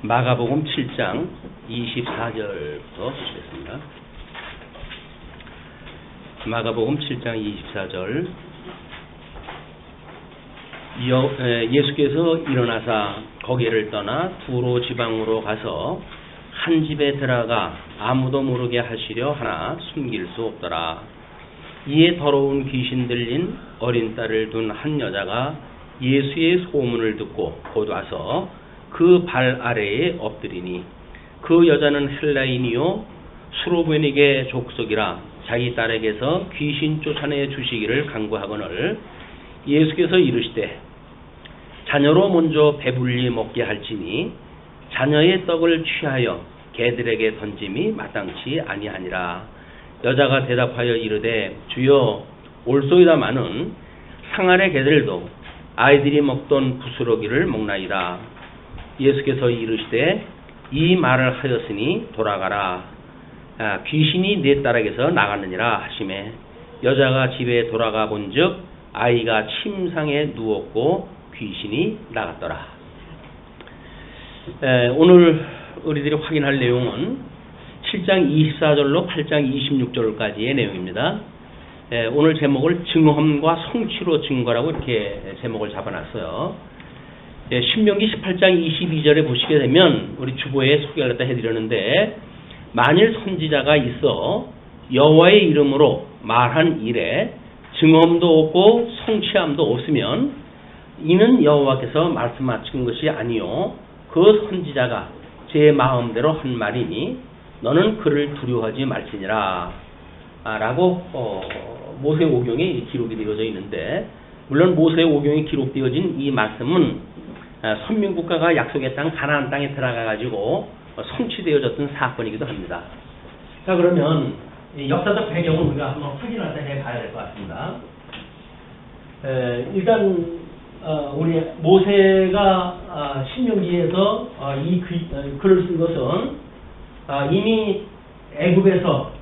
마가복음 7장 24절부터 보시겠습니다. 마가복음 7장 24절. 예수께서 일어나사 거기를 떠나 두로 지방으로 가서 한 집에 들어가 아무도 모르게 하시려 하나 숨길 수 없더라. 이에 더러운 귀신 들린 어린 딸을 둔 한 여자가 예수의 소문을 듣고 곧 와서 그 발 아래에 엎드리니, 그 여자는 헬라인이요 수로베니게 족속이라 자기 딸에게서 귀신 쫓아내 주시기를 간구하거늘, 예수께서 이르시되 자녀로 먼저 배불리 먹게 할지니 자녀의 떡을 취하여 개들에게 던짐이 마땅치 아니하니라. 여자가 대답하여 이르되 주여 올소이다마는 상아래 개들도 아이들이 먹던 부스러기를 먹나이다. 예수께서 이르시되 이 말을 하였으니 돌아가라. 귀신이 내 딸에게서 나갔느니라 하시매, 여자가 집에 돌아가 본즉 아이가 침상에 누웠고 귀신이 나갔더라. 오늘 우리들이 확인할 내용은 7장 24절로 8장 26절까지의 내용입니다. 오늘 제목을 증험과 성취로 증거라고 이렇게 제목을 잡아놨어요. 신명기 18장 22절에 보시게 되면 우리 주보에 소개를 갖다 해드렸는데, 만일 선지자가 있어 여호와의 이름으로 말한 일에 증언도 없고 성취함도 없으면 이는 여호와께서 말씀하신 것이 아니요 그 선지자가 제 마음대로 한 말이니 너는 그를 두려워하지 말지니라 라고 모세오경에 기록이 되어져 있는데, 물론 모세오경에 기록되어진 이 말씀은 선민국가가 약속의 땅 가나안 땅에 들어가 가지고 성취되어졌던 사건이기도 합니다. 자, 그러면 역사적 배경을 우리가 한번 확인을 해봐야 될 것 같습니다. 일단 우리 모세가 신명기에서 이 글을 쓴 것은 이미 애굽에서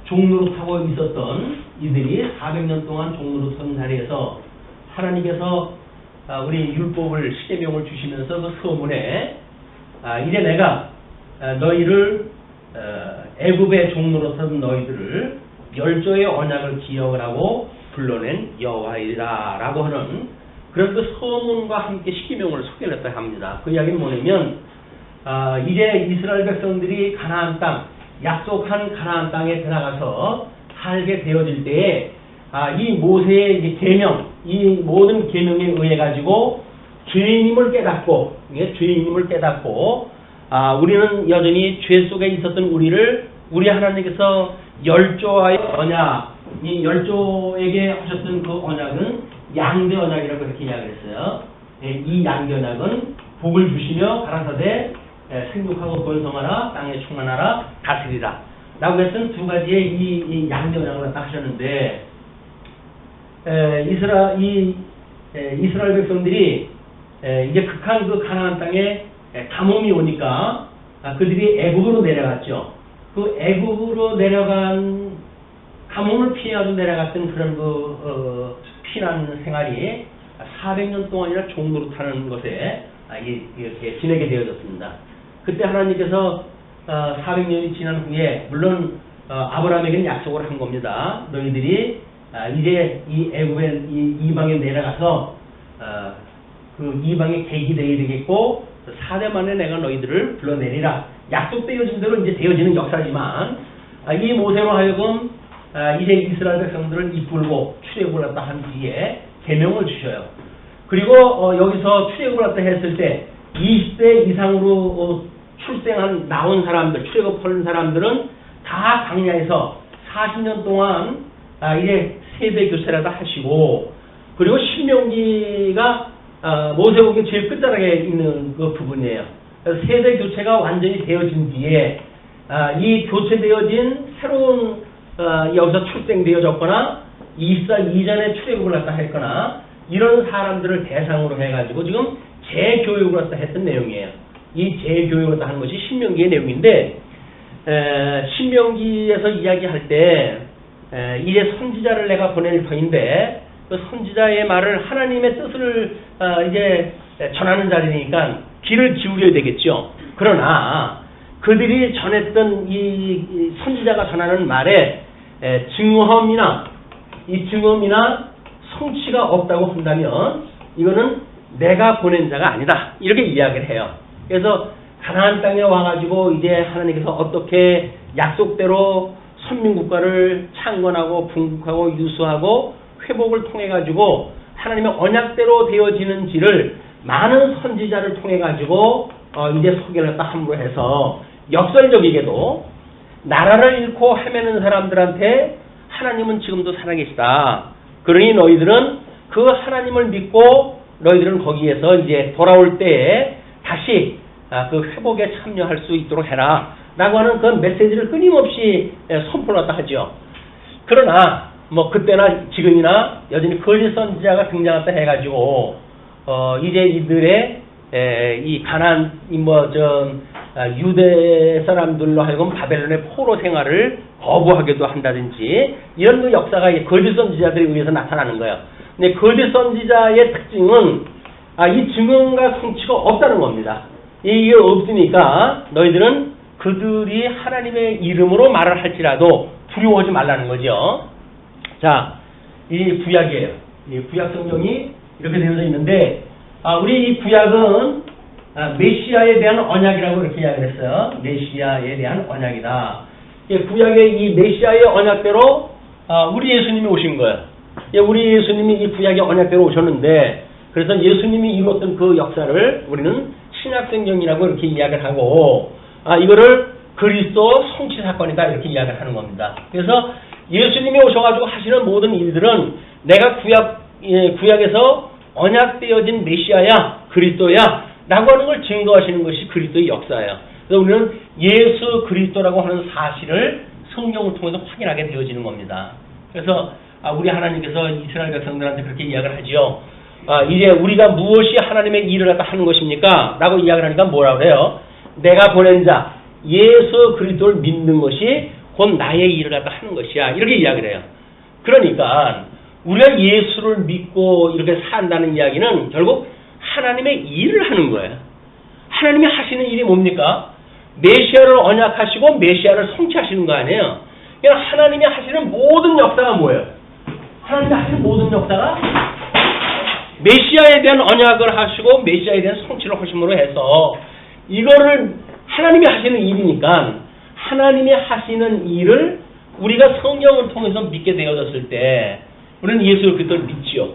종노릇하고 있었던 이들이 400년 동안 종노릇한 자리에서 하나님께서 우리 율법을 십계명을 주시면서 그 서문에 이제 내가 너희를 애굽의 종노릇한 너희들을 열조의 언약을 기억을 하고 불러낸 여호와이라라고 하는 그런 그 서문과 함께 십계명을 소개를 했다 합니다. 그 이야기는 뭐냐면 이제 이스라엘 백성들이 가나안 땅, 약속한 가나안 땅에 들어가서 살게 되어질 때에 이 모세의 계명, 이 모든 계명에 의해 가지고 죄인임을 깨닫고, 우리는 여전히 죄 속에 있었던 우리를 우리 하나님께서 열조와의 언약, 이 열조에게 하셨던 그 언약은 양대 언약이라고 그렇게 이야기했어요. 이 양대 언약은 복을 주시며 가라사대 생육하고 번성하라, 땅에 충만하라, 다스리라 라고 했던 두 가지의 이 양대 언약을 갖다 하셨는데, 이스라엘 백성들이 이제 극한 그 가나안 땅에 가뭄이 오니까 그들이 애굽으로 내려갔죠. 그 애굽으로 내려간 가뭄을 피해가지고 내려갔던 그런 그 피난 생활이 400년 동안이나 종노릇하는 것에 이렇게 지내게 되어졌습니다. 그때 하나님께서 400년이 지난 후에 물론 아브라함에게는 약속을 한 겁니다. 너희들이 이제 이 애굽의 이방에 내려가서 그 이방의 계기 되어야 되겠고 4대 만에 내가 너희들을 불러내리라. 약속되어진 대로 이제 되어지는 역사지만 이 모세로 하여금 이제 이스라엘 백성들을 이끌고 출애굽을 했다 한 뒤에 계명을 주셔요. 그리고 여기서 출애굽을 했다 했을 때 20대 이상으로 나온 사람들, 출애굽한 사람들은 다 광야에서 40년 동안 이제 세대 교체라도 하시고, 그리고 신명기가 모세오경 제일 끝자락에 있는 그 부분이에요. 그래서 세대 교체가 완전히 되어진 뒤에 이 교체되어진 새로운 여기서 출생되어졌거나 24 이전에 출애굽을 갖다 했거나 이런 사람들을 대상으로 해가지고 지금 재교육을 갖다 했던 내용이에요. 이 재교육을 갖다 한 것이 신명기의 내용인데, 신명기에서 이야기할 때 이제 선지자를 내가 보낼 터인데 그 선지자의 말을 하나님의 뜻을 이제 전하는 자리니까 귀를 기울여야 되겠죠. 그러나 그들이 전했던 이 선지자가 전하는 말에 증언이나 성취가 없다고 한다면 이거는 내가 보낸 자가 아니다 이렇게 이야기를 해요. 그래서 가나안 땅에 와가지고 이제 하나님께서 어떻게 약속대로 선민국가를 창건하고 분국하고 유수하고 회복을 통해 가지고 하나님의 언약대로 되어지는지를 많은 선지자를 통해 가지고 이제 소개를 했다 함으로 해서 역설적이게도 나라를 잃고 헤매는 사람들한테 하나님은 지금도 살아계시다. 그러니 너희들은 그 하나님을 믿고 너희들은 거기에서 이제 돌아올 때에 다시 그 회복에 참여할 수 있도록 해라. 라고 하는 그런 메시지를 끊임없이 선포했다 하죠. 그러나 뭐 그때나 지금이나 여전히 거짓 선지자가 등장했다 해가지고 이제 이들의 이 가나안 유대 사람들로 하여금 바벨론의 포로 생활을 거부하기도 한다든지 이런 그 역사가 거짓 선지자들에 의해서 나타나는 거예요. 근데 거짓 선지자의 특징은 이 증언과 성취가 없다는 겁니다. 이게 없으니까 너희들은 그들이 하나님의 이름으로 말을 할지라도 두려워하지 말라는 거죠. 자, 이 구약이에요. 이 구약 성경이 이렇게 되어져 있는데 우리 이 구약은 메시아에 대한 언약이라고 이렇게 이야기를 했어요. 메시아에 대한 언약이다. 구약의 이 메시아의 언약대로 우리 예수님이 오신 거예요. 우리 예수님이 이 구약의 언약대로 오셨는데 그래서 예수님이 이뤘던 그 역사를 우리는 신약성경이라고 이렇게 이야기를 하고 이거를 그리스도 성취 사건이다 이렇게 이야기를 하는 겁니다. 그래서 예수님이 오셔가지고 하시는 모든 일들은 내가 구약에서 언약되어진 메시아야 그리스도야 라고 하는 걸 증거하시는 것이 그리스도의 역사예요. 그래서 우리는 예수 그리스도라고 하는 사실을 성경을 통해서 확인하게 되어지는 겁니다. 그래서 우리 하나님께서 이스라엘 백성들한테 그렇게 이야기를 하지요. 이제 우리가 무엇이 하나님의 일을 갖다 하는 것입니까? 라고 이야기를 하니까 뭐라고 그래요? 내가 보낸 자 예수 그리스도를 믿는 것이 곧 나의 일을 갖다 하는 것이야. 이렇게 이야기를 해요. 그러니까 우리가 예수를 믿고 이렇게 산다는 이야기는 결국 하나님의 일을 하는 거예요. 하나님이 하시는 일이 뭡니까? 메시아를 언약하시고 메시아를 성취하시는 거 아니에요. 그냥 하나님이 하시는 모든 역사가 뭐예요? 하나님이 하시는 모든 역사가 메시아에 대한 언약을 하시고 메시아에 대한 성취를 하심으로 해서 이거를 하나님이 하시는 일이니까 하나님이 하시는 일을 우리가 성경을 통해서 믿게 되어졌을 때 우리는 예수 그리스도를 믿지요.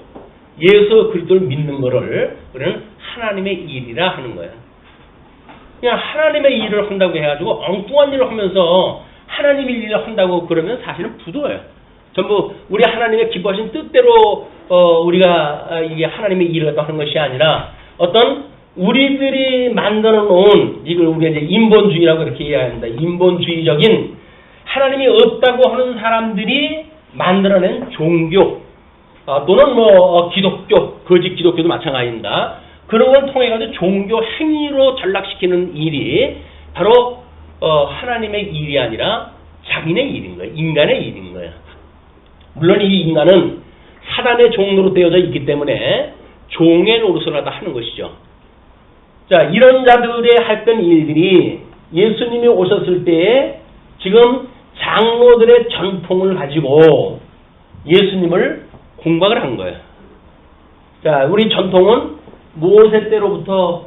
예수 그리스도를 믿는 거를 우리는 하나님의 일이라 하는 거예요. 그냥 하나님의 일을 한다고 해가지고 엉뚱한 일을 하면서 하나님의 일을 한다고 그러면 사실은 부도예요. 전부 우리 하나님의 기뻐하신 뜻대로 우리가 이게 하나님의 일을 하는 것이 아니라 어떤 우리들이 만들어 놓은 이걸 우리가 이제 인본주의라고 이렇게 이해합니다. 인본주의적인 하나님이 없다고 하는 사람들이 만들어낸 종교 또는 기독교, 거짓 기독교도 마찬가지입니다. 그런 걸 통해 가지고 종교 행위로 전락시키는 일이 바로 하나님의 일이 아니라 자기네 일인 거예요. 인간의 일인 거예요. 물론 이 인간은 사단의 종로로 되어져 있기 때문에 종의 노릇을 하다 하는 것이죠. 자, 이런 자들의 했던 일들이 예수님이 오셨을 때에 지금 장로들의 전통을 가지고 예수님을 공박을 한 거예요. 자, 우리 전통은 모세 때로부터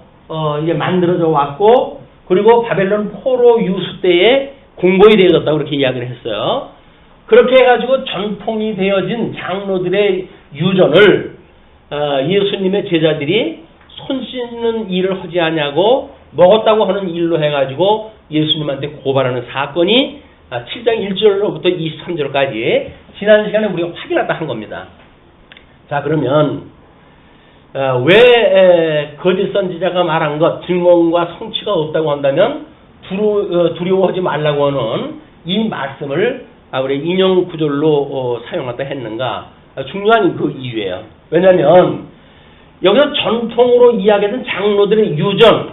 이제 만들어져 왔고, 그리고 바벨론 포로 유수 때에 공고히 되어졌다고 그렇게 이야기를 했어요. 그렇게 해가지고 전통이 되어진 장로들의 유전을 예수님의 제자들이 손 씻는 일을 하지 않냐고 먹었다고 하는 일로 해가지고 예수님한테 고발하는 사건이 7장 1절로부터 23절까지 지난 시간에 우리가 확인했다 한 겁니다. 자, 그러면 왜 거짓 선지자가 말한 것, 증언과 성취가 없다고 한다면 두려워하지 말라고 하는 이 말씀을 우리 인용 구절로 사용했다 했는가? 중요한 그 이유예요. 왜냐하면 여기서 전통으로 이야기하던 장로들의 유전,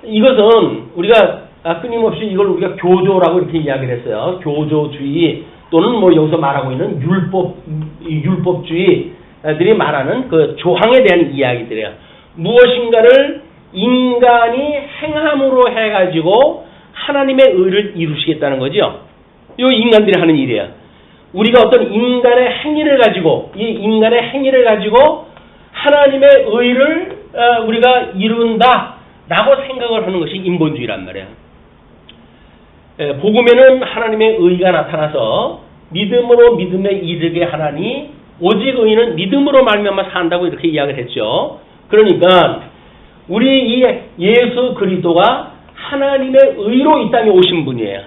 이것은 우리가 끊임없이 이걸 우리가 교조라고 이렇게 이야기를 했어요. 교조주의 또는 여기서 말하고 있는 율법주의들이 말하는 그 조항에 대한 이야기들이에요. 무엇인가를 인간이 행함으로 해가지고 하나님의 의를 이루시겠다는 거죠. 이 인간들이 하는 일이에요. 우리가 어떤 인간의 행위를 가지고 이 인간의 행위를 가지고 하나님의 의를 우리가 이룬다라고 생각을 하는 것이 인본주의란 말이에요. 복음에는 하나님의 의가 나타나서 믿음으로 믿음에 이르게 하나니 오직 의인은 믿음으로 말미암아 산다고 이렇게 이야기를 했죠. 그러니까 우리 이 예수 그리스도가 하나님의 의로 이 땅에 오신 분이에요.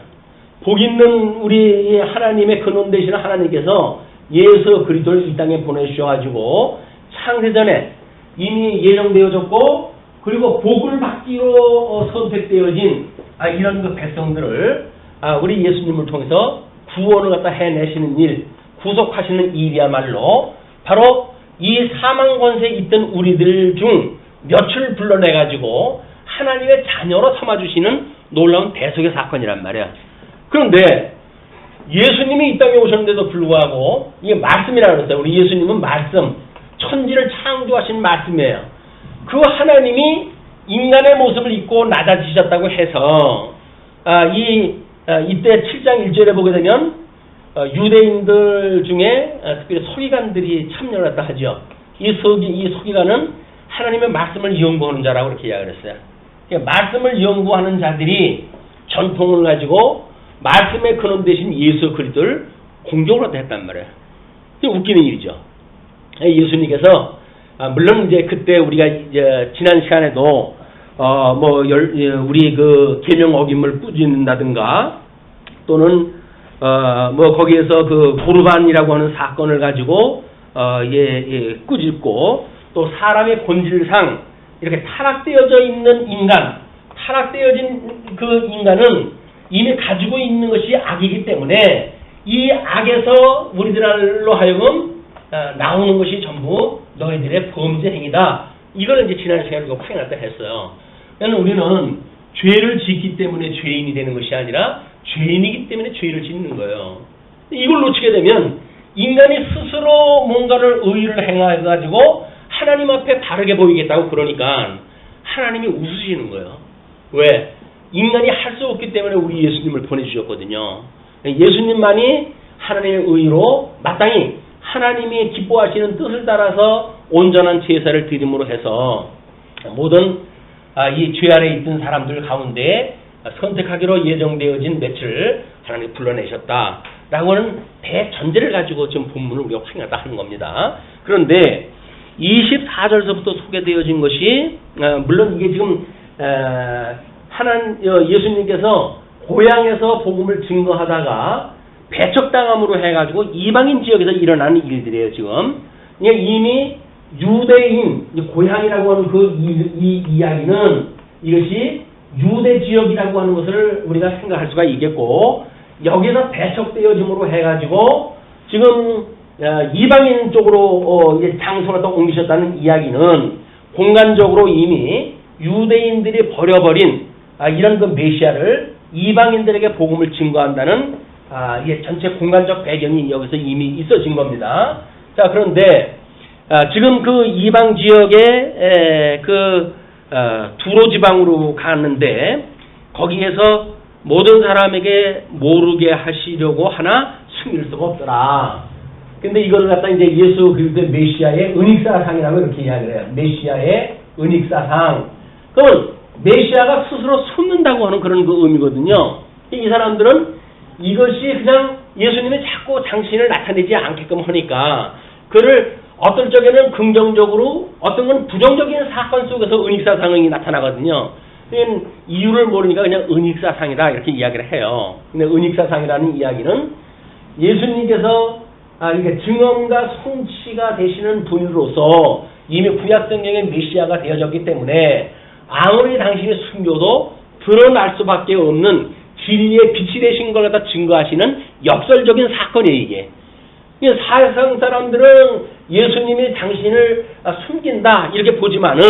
복 있는 우리 하나님의 근원 되시는 하나님께서 예수 그리스도를 이 땅에 보내주셔가지고 창세전에 이미 예정되어졌고 그리고 복을 받기로 선택되어진 이런 그 백성들을 우리 예수님을 통해서 구원을 갖다 해내시는 일, 구속하시는 일이야말로 바로 이 사망 권세에 있던 우리들 중 몇을 불러내가지고 하나님의 자녀로 삼아주시는 놀라운 대속의 사건이란 말이야. 그런데 예수님이 이 땅에 오셨는데도 불구하고 이게 말씀이라고 그랬어요. 우리 예수님은 말씀, 천지를 창조하신 말씀이에요. 그 하나님이 인간의 모습을 입고 낮아지셨다고 해서 이때 7장 1절에 보게 되면 유대인들 중에 특별히 서기관들이 참여를 했다 하죠. 이 서기관은 하나님의 말씀을 연구하는 자라고 이렇게 이야기를 했어요. 말씀을 연구하는 자들이 전통을 가지고 말씀의 근원 되신 예수 그리스도를 공격을 했단 말이에요. 이게 웃기는 일이죠. 예수님께서 물론 이제 그때 우리가 이제 지난 시간에도 우리 그 계명 어김을 꾸짖는다든가 또는 거기에서 그 고르반이라고 하는 사건을 가지고 꾸짖고 또 사람의 본질상 이렇게 타락되어져 있는 인간, 타락되어진 그 인간은 이미 가지고 있는 것이 악이기 때문에 이 악에서 우리들로 하여금 나오는 것이 전부 너희들의 범죄 행위다. 이걸 이제 지난 시간에 우리가 확인할 때 했어요. 그러니까 우리는 죄를 짓기 때문에 죄인이 되는 것이 아니라 죄인이기 때문에 죄를 짓는 거예요. 이걸 놓치게 되면 인간이 스스로 뭔가를 의를 행해가지고 하나님 앞에 바르게 보이겠다고 그러니까 하나님이 웃으시는 거예요. 왜? 인간이 할 수 없기 때문에 우리 예수님을 보내주셨거든요. 예수님만이 하나님의 의로 마땅히 하나님이 기뻐하시는 뜻을 따라서 온전한 제사를 드림으로 해서 모든 이 죄 안에 있던 사람들 가운데 선택하기로 예정되어진 며칠 하나님이 불러내셨다라고 하는 대전제를 가지고 지금 본문을 우리가 확인하다 하는 겁니다. 그런데 24절서부터 소개되어진 것이 물론 이게 지금 예수님께서 고향에서 복음을 증거하다가 배척당함으로 해가지고 이방인 지역에서 일어나는 일들이에요. 지금 이미 유대인 고향이라고 하는 이 이야기는 이것이 유대 지역이라고 하는 것을 우리가 생각할 수가 있겠고 여기서 배척되어짐으로 해가지고 지금 이방인 쪽으로 장소를 또 옮기셨다는 이야기는 공간적으로 이미 유대인들이 버려버린 이런 그 메시아를 이방인들에게 복음을 증거한다는 이게 전체 공간적 배경이 여기서 이미 있어진 겁니다. 자, 그런데 지금 그 이방 지역에 두로 지방으로 갔는데 거기에서 모든 사람에게 모르게 하시려고 하나 숨길 수가 없더라. 근데 이걸 갖다 이제 예수 그리스도의 메시아의 은익사상이라고 이렇게 이야기를 해요. 메시아의 은익사상. 그러면 메시아가 스스로 숨는다고 하는 그런 그 의미거든요. 이 사람들은 이것이 그냥 예수님이 자꾸 당신을 나타내지 않게끔 하니까 그를 어떤 쪽에는 긍정적으로 어떤 건 부정적인 사건 속에서 은익사상이 나타나거든요. 이유를 모르니까 그냥 은익사상이다 이렇게 이야기를 해요. 근데 은익사상이라는 이야기는 예수님께서 이게 증언과 성취가 되시는 분으로서 이미 구약성경의 메시아가 되어졌기 때문에 아무리 당신이 숨겨도 드러날 수밖에 없는 진리의 빛이 되신 걸 갖다 증거하시는 역설적인 사건이에요, 이게. 사상 사람들은 예수님이 당신을 숨긴다 이렇게 보지만은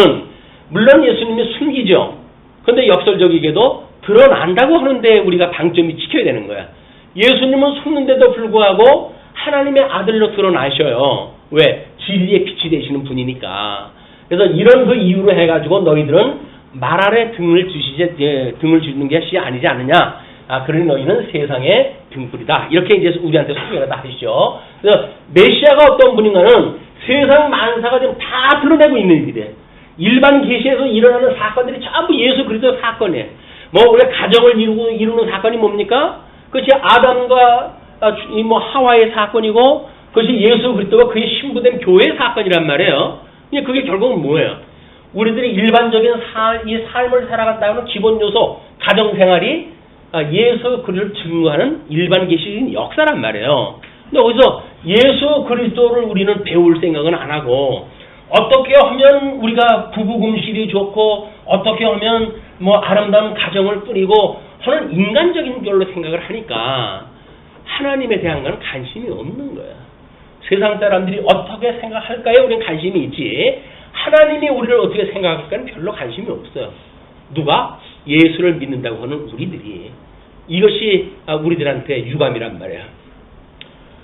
물론 예수님이 숨기죠. 그런데 역설적이게도 드러난다고 하는데 우리가 방점이 지켜야 되는 거야. 예수님은 숨는데도 불구하고 하나님의 아들로 드러나셔요. 왜? 진리의 빛이 되시는 분이니까. 그래서 이런 그 이유로 해가지고 너희들은 말 아래 등을 주는 것이 아니지 않느냐. 그러니 너희는 세상의 등불이다. 이렇게 이제 우리한테 소개를 다 하시죠. 그래서 메시아가 어떤 분인가는 세상 만사가 지금 다 드러내고 있는 일이래. 일반 계시에서 일어나는 사건들이 전부 예수 그리스도 사건이에요. 뭐 우리가 가정을 이루는 사건이 뭡니까? 그것이 아담과 하와의 사건이고 그것이 예수 그리스도가 그의 신부된 교회의 사건이란 말이에요. 그게 결국은 뭐예요? 우리들이 일반적인 이 삶을 살아간다는 기본 요소, 가정생활이 예수 그리스도를 증거하는 일반 계시적인 역사란 말이에요. 근데 거기서 예수 그리스도를 우리는 배울 생각은 안 하고 어떻게 하면 우리가 부부금실이 좋고 어떻게 하면 뭐 아름다운 가정을 꾸리고 하는 인간적인 걸로 생각을 하니까 하나님에 대한 건 관심이 없는 거야. 세상 사람들이 어떻게 생각할까에 우리는 관심이 있지 하나님이 우리를 어떻게 생각할까는 별로 관심이 없어요. 누가? 예수를 믿는다고 하는 우리들이. 이것이 우리들한테 유감이란 말이야.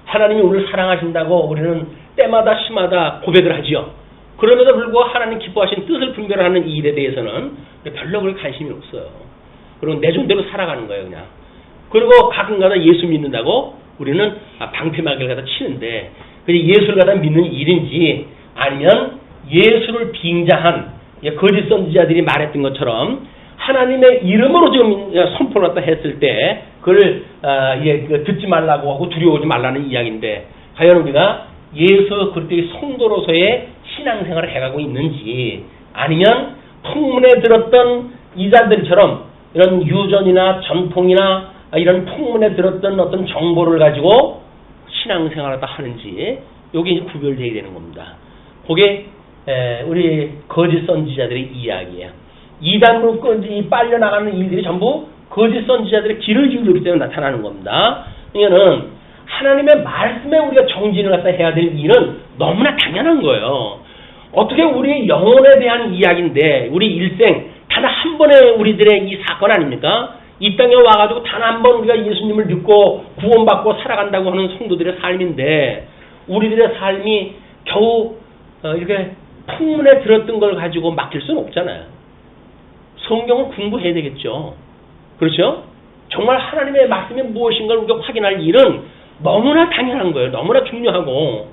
하나님이 우리를 사랑하신다고 우리는 때마다 시마다 고백을 하지요. 그럼에도 불구하고 하나님 기뻐하신 뜻을 분별하는 이 일에 대해서는 별로 그럴 관심이 없어요. 그리고 내 존대로 살아가는 거예요, 그냥. 그리고 가끔가다 예수 믿는다고 우리는 방패막이를 갖다 치는데 그게 예수를 갖다 믿는 일인지 아니면 예수를 빙자한 거짓 선지자들이 말했던 것처럼 하나님의 이름으로 지금 선포를 갖다 했을 때 그걸 듣지 말라고 하고 두려워하지 말라는 이야기인데 과연 우리가 예수 그리스도의 성도로서의 신앙생활을 해가고 있는지 아니면 풍문에 들었던 이자들처럼 이런 유전이나 전통이나 이런 풍문에 들었던 어떤 정보를 가지고 신앙생활을 다 하는지 이게 이제 구별되어야 되는 겁니다. 그게 우리 거짓 선지자들의 이야기예요. 이단으로 빨려나가는 일들이 전부 거짓 선지자들의 길을 기울이기 때문에 나타나는 겁니다. 그러니까는 하나님의 말씀에 우리가 정진을 갖다 해야 될 일은 너무나 당연한 거예요. 어떻게 우리의 영혼에 대한 이야기인데 우리 일생 단 한 번의 우리들의 이 사건 아닙니까? 이 땅에 와가지고 단 한 번 우리가 예수님을 믿고 구원받고 살아간다고 하는 성도들의 삶인데 우리들의 삶이 겨우 이렇게 풍문에 들었던 걸 가지고 맡길 수는 없잖아요. 성경을 공부해야 되겠죠. 그렇죠? 정말 하나님의 말씀이 무엇인가를 우리가 확인할 일은 너무나 당연한 거예요. 너무나 중요하고.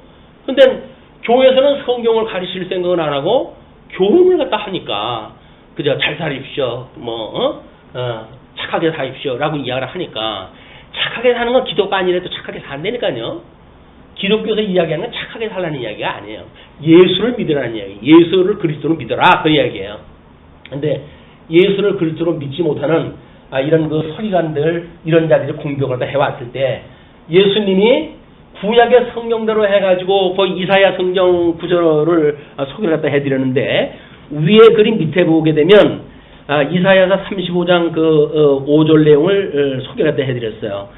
근데 교회에서는 성경을 가르칠 생각은 안 하고 교훈을 갖다 하니까 그저 잘 살십시오. 착하게 사십시오. 라고 이야기를 하니까 착하게 사는 건 기독가 아니라도 착하게 산다니까요. 기독교에서 이야기하는 건 착하게 살라는 이야기가 아니에요. 예수를 믿으라는 이야기. 예수를 그리스도로 믿어라. 그 이야기예요. 근데 예수를 그리스도로 믿지 못하는 이런 그 서기관들 이런 자들이 공격을 다 해왔을 때 예수님이 구약의 성경대로 해가지고 그 이사야 성경 구절을 소개를 갖다 해드렸는데 위에 그림 밑에 보게 되면 이사야서 35장 그 5절 내용을 소개를 갖다 해드렸어요.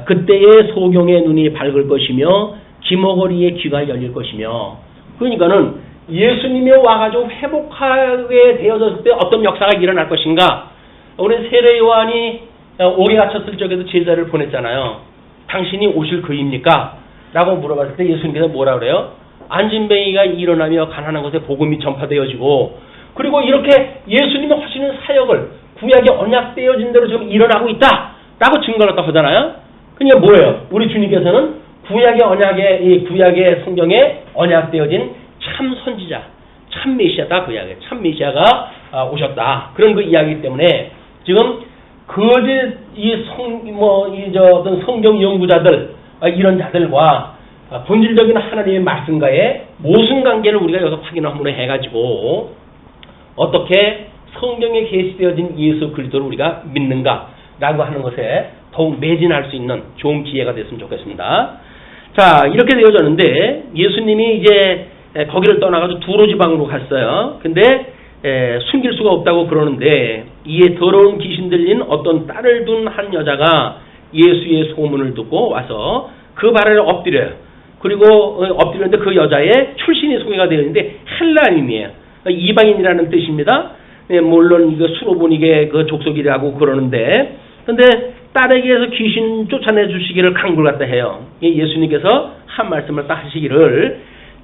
그때의 소경의 눈이 밝을 것이며 기머거리의 귀가 열릴 것이며 그러니까는 예수님이 와가지고 회복하게 되어졌을 때 어떤 역사가 일어날 것인가. 우리 세례 요한이 옥에 갇혔을 적에도 제자를 보냈잖아요. 당신이 오실 그입니까? 라고 물어봤을 때 예수님께서 뭐라 그래요? 안진뱅이가 일어나며 가난한 곳에 복음이 전파되어지고 그리고 이렇게 예수님이 하시는 사역을 구약의 언약되어진 대로 지금 일어나고 있다 라고 증거를 또 하잖아요. 그러니까 뭐예요? 우리 주님께서는 구약의 성경에 언약되어진 참 선지자, 참 메시아다 그 이야기예요. 참 메시아가 오셨다. 그런 그 이야기이기 때문에 지금 거짓 어떤 성경 연구자들 이런 자들과 본질적인 하나님의 말씀과의 모순 관계를 우리가 여기서 확인을 한번 해가지고 어떻게 성경에 계시되어진 예수 그리스도를 우리가 믿는가라고 하는 것에 더욱 매진할 수 있는 좋은 기회가 됐으면 좋겠습니다. 자, 이렇게 되어졌는데 예수님이 이제 거기를 떠나가지고 두로 지방으로 갔어요. 근데 숨길 수가 없다고 그러는데 이에 더러운 귀신 들린 어떤 딸을 둔 한 여자가 예수의 소문을 듣고 와서 그 발을 엎드려요. 그리고 엎드렸는데 그 여자의 출신이 소개가 되어 있는데 헬라인이에요. 이방인이라는 뜻입니다. 물론 이거 수로보닉의 그 족속이라고 그러는데 근데 딸에게서 귀신 쫓아내 주시기를 강구를 갖다 해요. 예수님께서 한 말씀을 딱 하시기를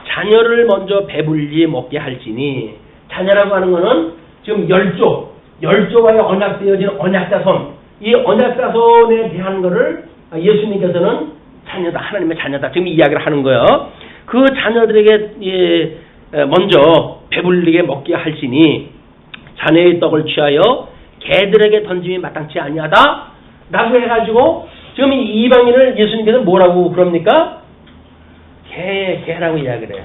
자녀를 먼저 배불리 먹게 할지니 자녀라고 하는 거는 지금 열조와의 언약되어진 언약자손, 이 언약자손에 대한 거를 예수님께서는 자녀다, 하나님의 자녀다, 지금 이야기를 하는 거예요. 그 자녀들에게 먼저 배불리게 먹게 할지니 자네의 떡을 취하여 개들에게 던짐이 마땅치 아니하다 라고 해가지고 지금 이 이방인을 예수님께서 뭐라고 그럽니까? 개라고 이야기를 해요.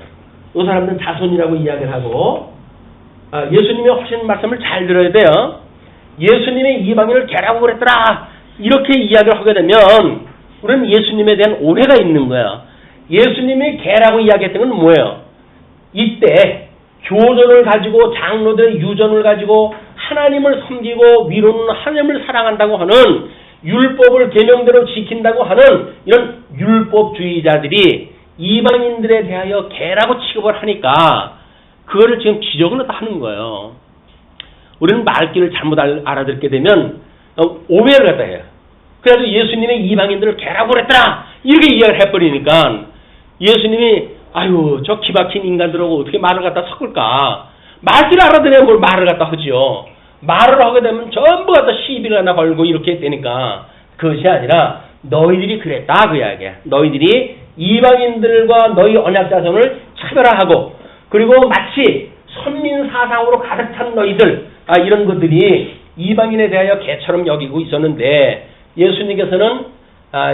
이 사람들은 자손이라고 이야기를 하고, 예수님의 하신 말씀을 잘 들어야 돼요. 예수님의 이방인을 개라고 그랬더라 이렇게 이야기를 하게 되면 우리는 예수님에 대한 오해가 있는 거예요. 예수님이 개라고 이야기했던 건 뭐예요? 이때 교전을 가지고 장로들의 유전을 가지고 하나님을 섬기고 위로는 하나님을 사랑한다고 하는 율법을 계명대로 지킨다고 하는 이런 율법주의자들이 이방인들에 대하여 개라고 취급을 하니까 그거를 지금 지적을 하는 거예요. 우리는 말귀를 잘못 알아듣게 되면 오해를 갖다 해요. 그래서 예수님이 이방인들을 개라고 그랬더라 이렇게 이야기를 해버리니까 예수님이 아유 저 기박힌 인간들하고 어떻게 말을 갖다 섞을까. 말귀를 알아들어야 뭘 말을 갖다 하지요. 말을 하게 되면 전부 갖다 시비를 하나 걸고 이렇게 되니까 그것이 아니라 너희들이 그랬다 그 이야기야. 너희들이 이방인들과 너희 언약자손을 차별화하고 그리고 마치 선민 사상으로 가득 찬 너희들 이런 것들이 이방인에 대하여 개처럼 여기고 있었는데 예수님께서는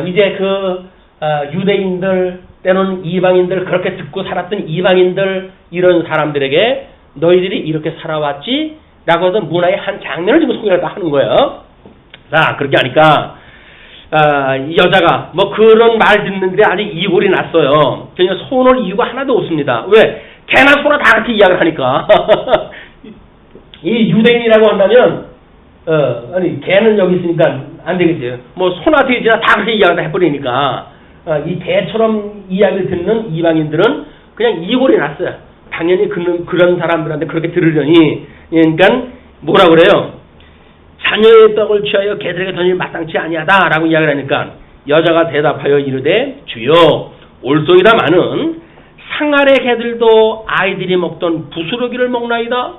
이제 그 유대인들 때로는 이방인들 그렇게 듣고 살았던 이방인들 이런 사람들에게 너희들이 이렇게 살아왔지 라고 하던 문화의 한 장면을 지금 소개를 하는 거예요. 자 그렇게 하니까 이 여자가 뭐 그런 말 듣는데 아주 이골이 났어요. 그냥 손을 이유가 하나도 없습니다. 왜? 개나 소나 다 그렇게 이야기를 하니까. 이 유대인이라고 한다면 아니 개는 여기 있으니까 안 되겠지. 뭐 소나 돼지나 다 그렇게 이야기를 해버리니까 이 개처럼 이야기를 듣는 이방인들은 그냥 이골이 났어요. 당연히 그런 사람들한테 그렇게 들으려니 그러니까 뭐라 그래요? 자녀의 떡을 취하여 개들에게 던지면 마땅치 아니하다라고 이야기를 하니까 여자가 대답하여 이르되 주여 올소이다마는 상아래 개들도 아이들이 먹던 부스러기를 먹나이다.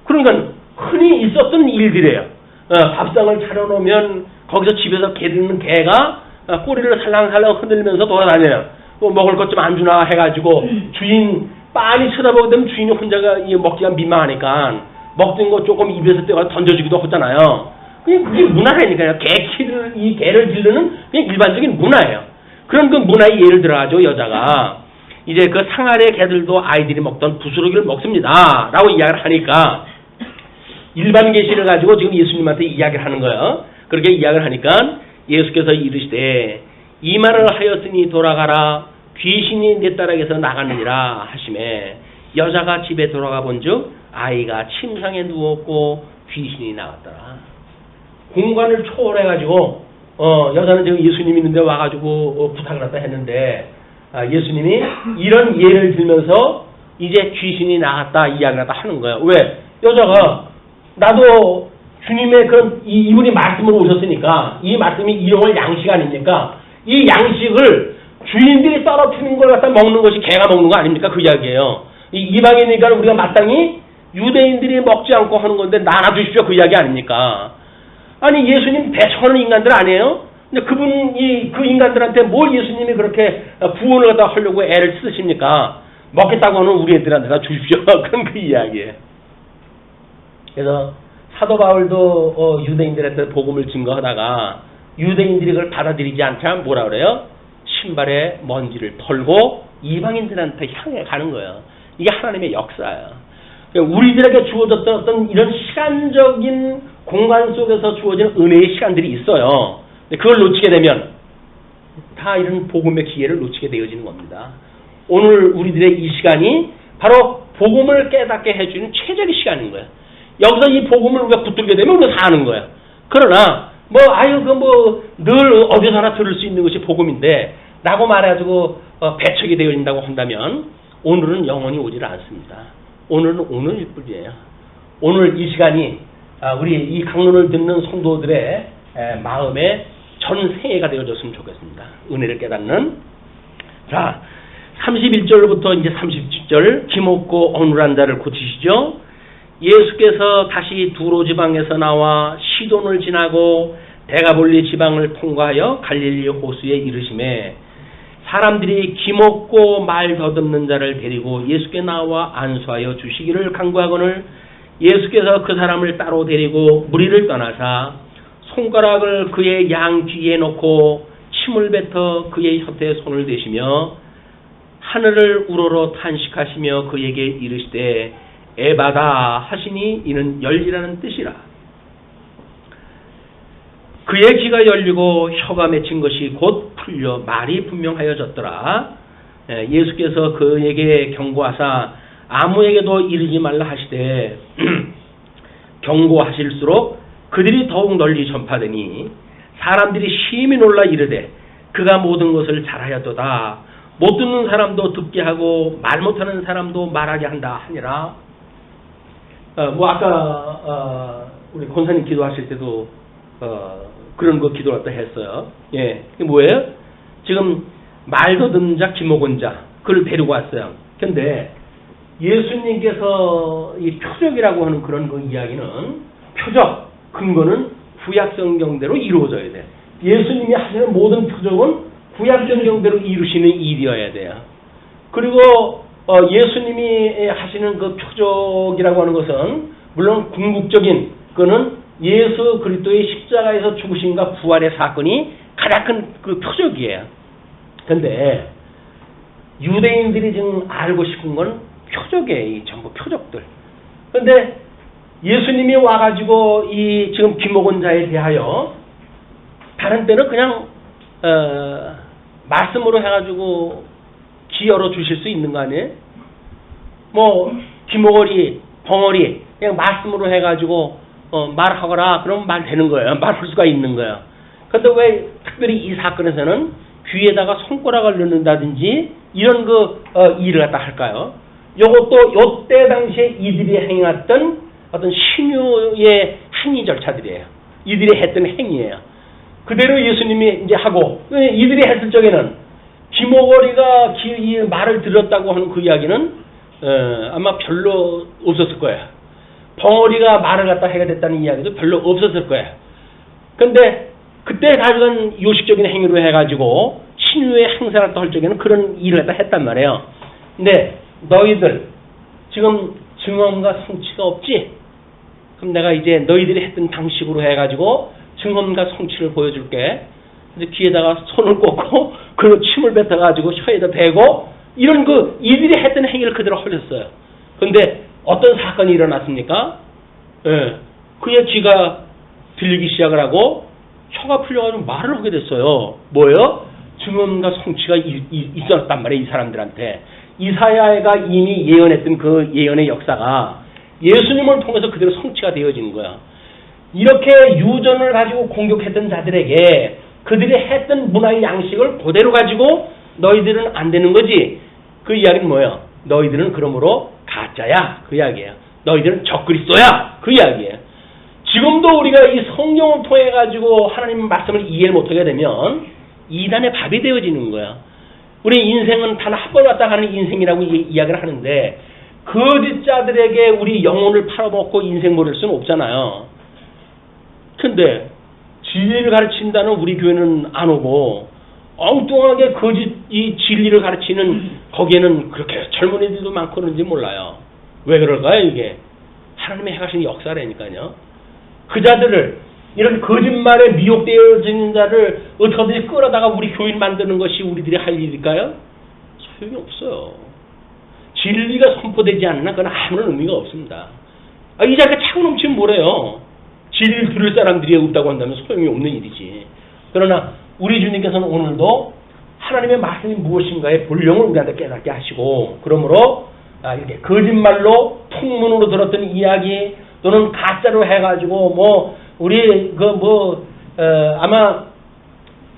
그러니까 흔히 있었던 일들이에요. 밥상을 차려놓으면 거기서 집에서 개가 꼬리를 살랑살랑 흔들면서 돌아다녀요. 먹을 것 좀 안 주나 해가지고 주인 빤히 쳐다보게 되면 주인이 혼자가 먹기가 민망하니까 먹던 거 조금 입에서 떼어 던져주기도 하잖아요. 그게 문화라니까요. 이 개를 기르는 그냥 일반적인 문화예요. 그런 그 문화에 예를 들어가지고 여자가 이제 그 상아래 개들도 아이들이 먹던 부스러기를 먹습니다. 라고 이야기를 하니까 일반 계시를 가지고 지금 예수님한테 이야기를 하는 거예요. 그렇게 이야기를 하니까 예수께서 이르시되 이 말을 하였으니 돌아가라 귀신이 내 딸에게서 나가느니라 하시매 여자가 집에 돌아가 본즉 아이가 침상에 누웠고 귀신이 나왔더라. 공간을 초월해가지고 여자는 지금 예수님 있는데 와가지고 부탁을 갖다 했는데 예수님이 이런 예를 들면서 이제 귀신이 나갔다 이야기를 갖다 하는 거예요. 왜? 여자가 나도 주님의 그런 이분이 말씀으로 오셨으니까 이 말씀이 이용할 양식 아닙니까? 이 양식을 주인들이 떨어뜨리는 걸 갖다 먹는 것이 개가 먹는 거 아닙니까? 그 이야기예요. 이방이니까 우리가 마땅히 유대인들이 먹지 않고 하는 건데 나눠주십시오 그 이야기 아닙니까? 아니 예수님 배척하는 인간들 아니에요? 근데 그 인간들한테 뭘 예수님이 그렇게 구원을 갖다 하려고 애를 쓰십니까? 먹겠다고 하는 우리 애들한테 주십시오. 그런 그 이야기예요. 그래서 사도 바울도 유대인들한테 복음을 증거하다가 유대인들이 그걸 받아들이지 않자 뭐라 그래요? 신발에 먼지를 털고 이방인들한테 향해 가는 거예요. 이게 하나님의 역사예요. 우리들에게 주어졌던 어떤 이런 시간적인 공간 속에서 주어지는 은혜의 시간들이 있어요. 그걸 놓치게 되면 다 이런 복음의 기회를 놓치게 되어지는 겁니다. 오늘 우리들의 이 시간이 바로 복음을 깨닫게 해주는 최적의 시간인 거예요. 여기서 이 복음을 우리가 붙들게 되면 우리가 사는 거예요. 그러나 늘 어디서나 들을 수 있는 것이 복음인데 라고 말해가지고 배척이 되어진다고 한다면 오늘은 영원히 오질 않습니다. 오늘은 오늘일 뿐이에요. 오늘 이 시간이 우리 이 강론을 듣는 성도들의 마음에 전생애가 되어졌으면 좋겠습니다. 은혜를 깨닫는. 자, 31절부터 이제 30절 기먹고 어눌한 자를 고치시죠. 예수께서 다시 두로 지방에서 나와 시돈을 지나고 데가볼리 지방을 통과하여 갈릴리 호수에 이르심에 사람들이 기먹고 말 더듬는 자를 데리고 예수께 나와 안수하여 주시기를 간구하거늘 예수께서 그 사람을 따로 데리고 무리를 떠나사 손가락을 그의 양 귀에 놓고 침을 뱉어 그의 혀에 손을 대시며 하늘을 우러러 탄식하시며 그에게 이르시되 에바다 하시니 이는 열리라는 뜻이라. 그의 귀가 열리고 혀가 맺힌 것이 곧 풀려 말이 분명하여졌더라. 예수께서 그에게 경고하사 아무에게도 이르지 말라 하시되 경고하실수록 그들이 더욱 널리 전파되니 사람들이 심히 놀라 이르되 그가 모든 것을 잘하였도다. 못 듣는 사람도 듣게 하고 말 못하는 사람도 말하게 한다 하니라. 아까 우리 권사님 기도하실 때도 그런 거 기도를 또 했어요. 예, 이게 뭐예요? 지금 말 더듬는 자, 기먹은 자, 그걸 데리고 왔어요. 근데 예수님께서 이 표적이라고 하는 그런 그 이야기는 표적, 근거는 구약성경대로 이루어져야 돼. 예수님이 하시는 모든 표적은 구약성경대로 이루시는 일이어야 돼요. 그리고 예수님이 하시는 그 표적이라고 하는 것은 물론 궁극적인 그거는 예수 그리스도의 십자가에서 죽으심과 부활의 사건이 가장 큰 그 표적이에요. 근데 유대인들이 지금 알고 싶은 건 표적이에요. 이 전부 표적들. 근데 예수님이 와가지고 이 지금 귀먹은 자에 대하여 다른 때는 그냥 말씀으로 해가지고 귀 열어 주실 수 있는 거 아니에요? 뭐 귀머거리, 벙어리 그냥 말씀으로 해가지고 말하거라 그러면 말 되는 거예요. 말할 수가 있는 거예요. 그런데 왜 특별히 이 사건에서는 귀에다가 손가락을 넣는다든지 이런 일을 갖다 할까요? 요것도 요때 당시에 이들이 행했던 어떤 신유의 행위 절차들이에요. 이들이 했던 행위예요. 그대로 예수님이 이제 하고 이들이 했을 적에는 귀머거리가 이 말을 들었다고 하는 그 이야기는 아마 별로 없었을 거예요. 벙어리가 말을 갖다 해야 됐다는 이야기도 별로 없었을 거예요. 근데 그때 가져간 요식적인 행위로 해가지고 신유의 행사를 할 적에는 그런 일을 갖다 했단 말이에요. 근데 너희들 지금 증언과 성취가 없지? 그럼 내가 이제 너희들이 했던 방식으로 해가지고 증언과 성취를 보여줄게. 근데 귀에다가 손을 꽂고 그리고 침을 뱉어가지고 혀에다 대고 이런 이들이 했던 행위를 그대로 하셨어요. 근데 어떤 사건이 일어났습니까? 그의 귀가 들리기 시작을 하고 혀가 풀려가지고 말을 하게 됐어요. 뭐예요? 증언과 성취가 있었단 말이에요. 이 사람들한테. 이사야가 이미 예언했던 그 예언의 역사가 예수님을 통해서 그대로 성취가 되어지는 거야. 이렇게 유전을 가지고 공격했던 자들에게 그들이 했던 문화의 양식을 그대로 가지고 너희들은 안 되는 거지. 그 이야기는 뭐예요? 너희들은 그러므로 가짜야. 그 이야기예요. 너희들은 적그리스도야. 그 이야기예요. 지금도 우리가 이 성경을 통해 가지고 하나님 말씀을 이해를 못하게 되면 이단의 밥이 되어지는 거야. 우리 인생은 단 한 번 왔다 가는 인생이라고 이야기를 하는데 거짓자들에게 우리 영혼을 팔아먹고 인생 버릴 수는 없잖아요. 근데 진리를 가르친다는 우리 교회는 안 오고 엉뚱하게 거짓 이 진리를 가르치는 거기에는 그렇게 젊은이들도 많고 그런지 몰라요. 왜 그럴까요? 이게 하나님의 행하신 역사라니까요. 그 자들을 이런 거짓말에 미혹되어지는 자를 어떻게든지 끌어다가 우리 교인 만드는 것이 우리들이 할 일일까요? 소용이 없어요. 진리가 선포되지 않나 그건 아무런 의미가 없습니다. 이 자리가 차고 넘치면 뭐래요? 진리를 들을 사람들이 없다고 한다면 소용이 없는 일이지. 그러나 우리 주님께서는 오늘도 하나님의 말씀이 무엇인가의 본령을 우리한테 깨닫게 하시고 그러므로 이렇게 거짓말로 풍문으로 들었던 이야기 또는 가짜로 해가지고 우리 아마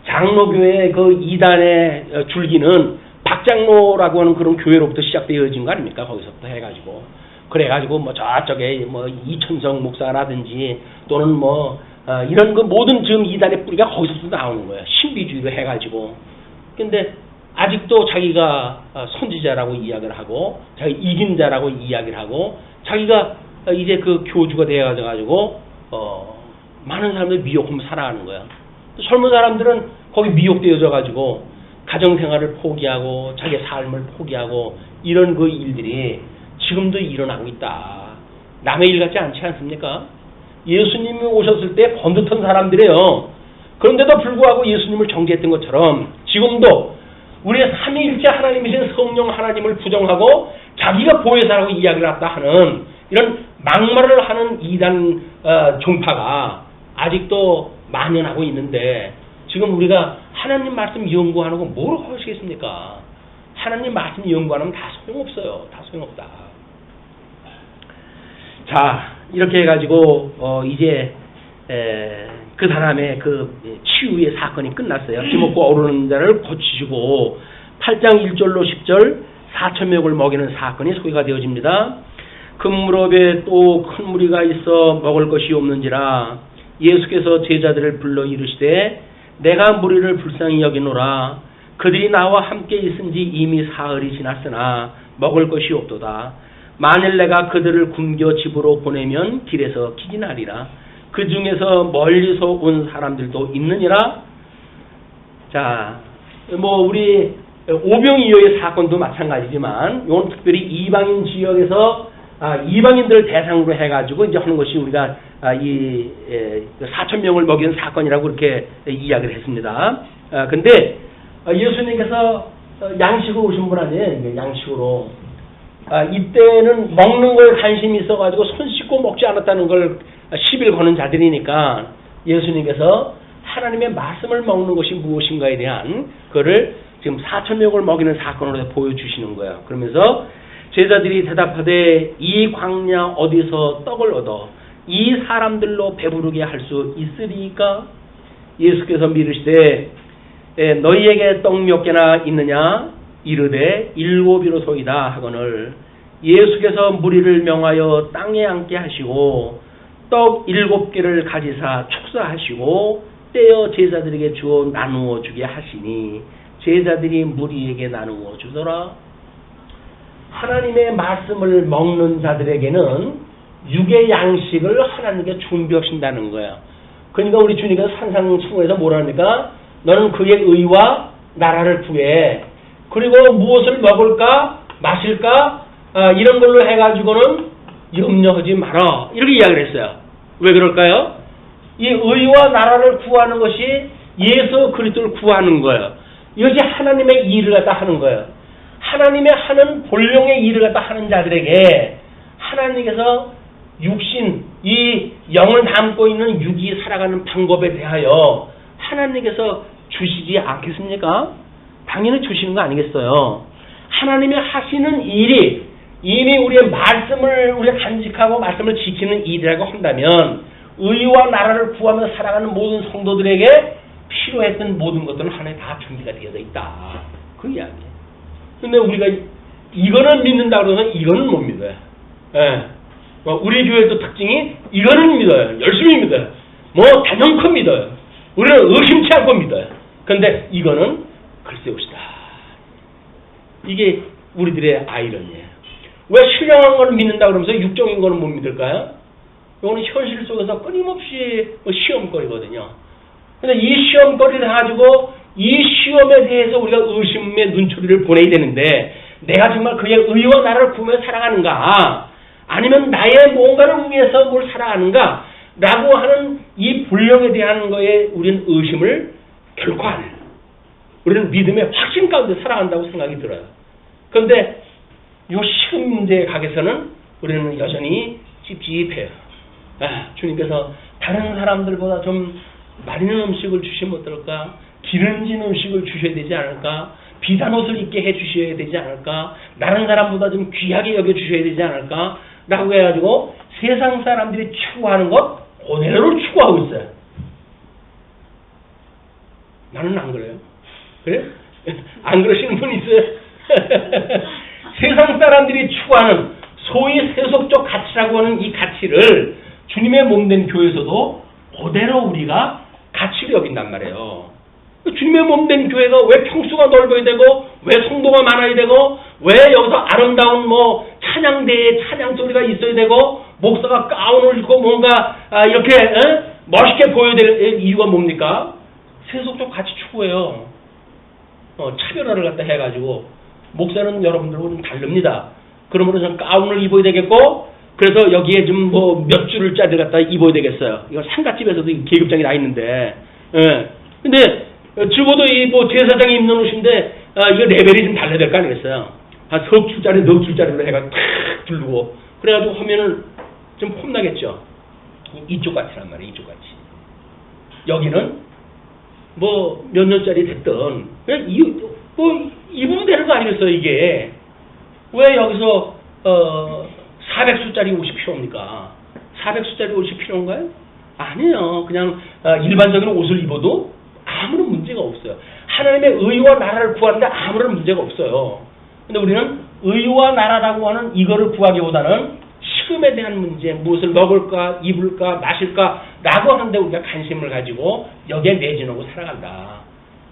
장로교회 그 이단의 줄기는 박장로라고 하는 그런 교회로부터 시작되어진 거 아닙니까? 거기서부터 해가지고 그래가지고 저쪽에 이천성 목사라든지 또는 이런 모든 지금 이단의 뿌리가 거기서부터 나오는 거예요. 신비주의로 해가지고. 근데 아직도 자기가 선지자라고 이야기를 하고 자기 이긴 자라고 이야기를 하고 자기가 이제 그 교주가 되어가지고 많은 사람들이 미혹하며 살아가는 거야. 또 젊은 사람들은 거기 미혹되어져 가지고 가정생활을 포기하고 자기 삶을 포기하고 이런 그 일들이 지금도 일어나고 있다. 남의 일 같지 않지 않습니까? 예수님이 오셨을 때 번듯한 사람들이에요. 그런데도 불구하고 예수님을 정죄했던 것처럼 지금도 우리의 삼위일체 하나님이신 성령 하나님을 부정하고 자기가 보혜사라고 이야기를 했다 하는 이런 막말을 하는 이단 종파가 아직도 만연하고 있는데 지금 우리가 하나님 말씀 연구하는 거 뭐로 하시겠습니까? 하나님 말씀 연구하면 다 소용없어요. 다 소용없다. 자, 이렇게 해가지고 이제 그 사람의 그 치유의 사건이 끝났어요. 기먹고 오르는 자를 고치시고 8장 1절로 10절 4,000명을 먹이는 사건이 소개가 되어집니다. 큰 무렵에 또 큰 무리가 있어 먹을 것이 없는지라 예수께서 제자들을 불러 이르시되 내가 무리를 불쌍히 여기노라. 그들이 나와 함께 있은지 이미 사흘이 지났으나 먹을 것이 없도다. 만일 내가 그들을 굶겨 집으로 보내면 길에서 기진하리라. 그 중에서 멀리서 온 사람들도 있느니라. 자, 우리 오병이어의 사건도 마찬가지지만 이건 특별히 이방인 지역에서 이방인들을 대상으로 해가지고 이제 하는 것이 우리가 4,000명을 먹인 사건이라고 이렇게 이야기를 했습니다. 근데 예수님께서 양식으로 오신 분 아니에요? 양식으로. 이때는 먹는 걸 관심이 있어가지고 손 씻고 먹지 않았다는 걸 시비를 거는 자들이니까 예수님께서 하나님의 말씀을 먹는 것이 무엇인가에 대한 그거를 지금 4,000명을 먹이는 사건으로 보여주시는 거예요. 그러면서 제자들이 대답하되 이 광야 어디서 떡을 얻어 이 사람들로 배부르게 할 수 있으리까? 예수께서 미르시되 너희에게 떡 몇 개나 있느냐? 이르되 7이로소이다 하거늘 예수께서 무리를 명하여 땅에 앉게 하시고 떡 7개를 가지사 축사하시고 떼어 제자들에게 주어 나누어 주게 하시니 제자들이 무리에게 나누어 주더라. 하나님의 말씀을 먹는 자들에게는 육의 양식을 하나님께 준비하신다는 거예요. 그러니까 우리 주님께서 산상수훈에서 뭐라 합니까? 너는 그의 의와 나라를 구해. 그리고 무엇을 먹을까 마실까 이런 걸로 해가지고는 염려하지 마라. 이렇게 이야기를 했어요. 왜 그럴까요? 이 의와 나라를 구하는 것이 예수 그리스도를 구하는 거예요. 이것이 하나님의 일을 갖다 하는 거예요. 하나님의 하는 본령의 일을 갖다 하는 자들에게 하나님께서 육신, 이 영을 담고 있는 육이 살아가는 방법에 대하여 하나님께서 주시지 않겠습니까? 당연히 주시는 거 아니겠어요? 하나님이 하시는 일이 이미 우리의 말씀을 우리가 간직하고 말씀을 지키는 일이라고 한다면 의와 나라를 구하며 살아가는 모든 성도들에게 필요했던 모든 것들은 하나님 다 준비가 되어져 있다. 그 이야기예요. 근데 우리가 이거는 믿는다 그러면 이거는 못 믿어요. 예. 우리 교회도 특징이 이거는 믿어요. 열심히 믿어요. 단연코 믿어요. 우리는 의심치 않고 믿어요. 근데 이거는 글쎄 옵시다. 이게 우리들의 아이러니예요. 왜 신령한 거는 믿는다 그러면서 육적인 거는 못 믿을까요? 이거는 현실 속에서 끊임없이 시험거리거든요. 근데 이 시험거리를 가지고 이 시험에 대해서 우리가 의심의 눈초리를 보내야 되는데 내가 정말 그의 의와 나라를 구하며 살아가는가 아니면 나의 뭔가를 위해서 뭘 살아가는가 라고 하는 이 본령에 대한 거에 우리는 의심을 결코 안 해요. 우리는 믿음의 확신 가운데 살아간다고 생각이 들어요. 그런데 이 시험 문제에 각에서는 우리는 여전히 찝찝해요. 주님께서 다른 사람들보다 좀 마리는 음식을 주시면 어떨까? 기름진 음식을 주셔야 되지 않을까? 비싼 옷을 입게 해주셔야 되지 않을까? 다른 사람보다 좀 귀하게 여겨주셔야 되지 않을까? 라고 해가지고 세상 사람들이 추구하는 것 그대로 추구하고 있어요. 나는 안 그래요. 그래? 안 그러시는 분 있어요? 세상 사람들이 추구하는 소위 세속적 가치라고 하는 이 가치를 주님의 몸된 교회에서도 그대로 우리가 가치를 여긴단 말이에요. 주님의 몸된 교회가 왜 평수가 넓어야 되고 왜 성도가 많아야 되고 왜 여기서 아름다운 찬양대에 찬양 소리가 있어야 되고 목사가 가운을 입고 뭔가 이렇게 멋있게 보여야 될 이유가 뭡니까? 세속적 가치 추구예요. 차별화를 갖다 해가지고 목사는 여러분들하고 좀 다릅니다. 그러므로 저는 가운을 입어야 되겠고 그래서 여기에 좀 뭐 몇 줄을 짜리 갖다 입어야 되겠어요. 이거 상가집에서도 계급장이 나 있는데 근데 적어도 이 뭐 제사장이 입는 옷인데 이거 레벨이 좀 달라야 될 거 아니겠어요? 한 석 줄짜리, 넉 줄짜리로 해가 탁 두르고 그래가지고 하면은 좀 폼나겠죠. 이쪽 같이란 말이에요. 이쪽 같이. 여기는 뭐 몇 년짜리 됐든 그냥 뭐 입으면 되는 거 아니겠어요? 이게 왜 여기서 400수짜리 옷이 필요합니까? 400수짜리 옷이 필요한가요? 아니에요. 그냥 일반적인 옷을 입어도 아무런 문제가 없어요. 하나님의 의와 나라를 구하는데 아무런 문제가 없어요. 근데 우리는 의와 나라라고 하는 이거를 구하기보다는 식음에 대한 문제, 무엇을 먹을까, 입을까, 마실까 라고 하는데 우리가 관심을 가지고 여기에 매진하고 살아간다.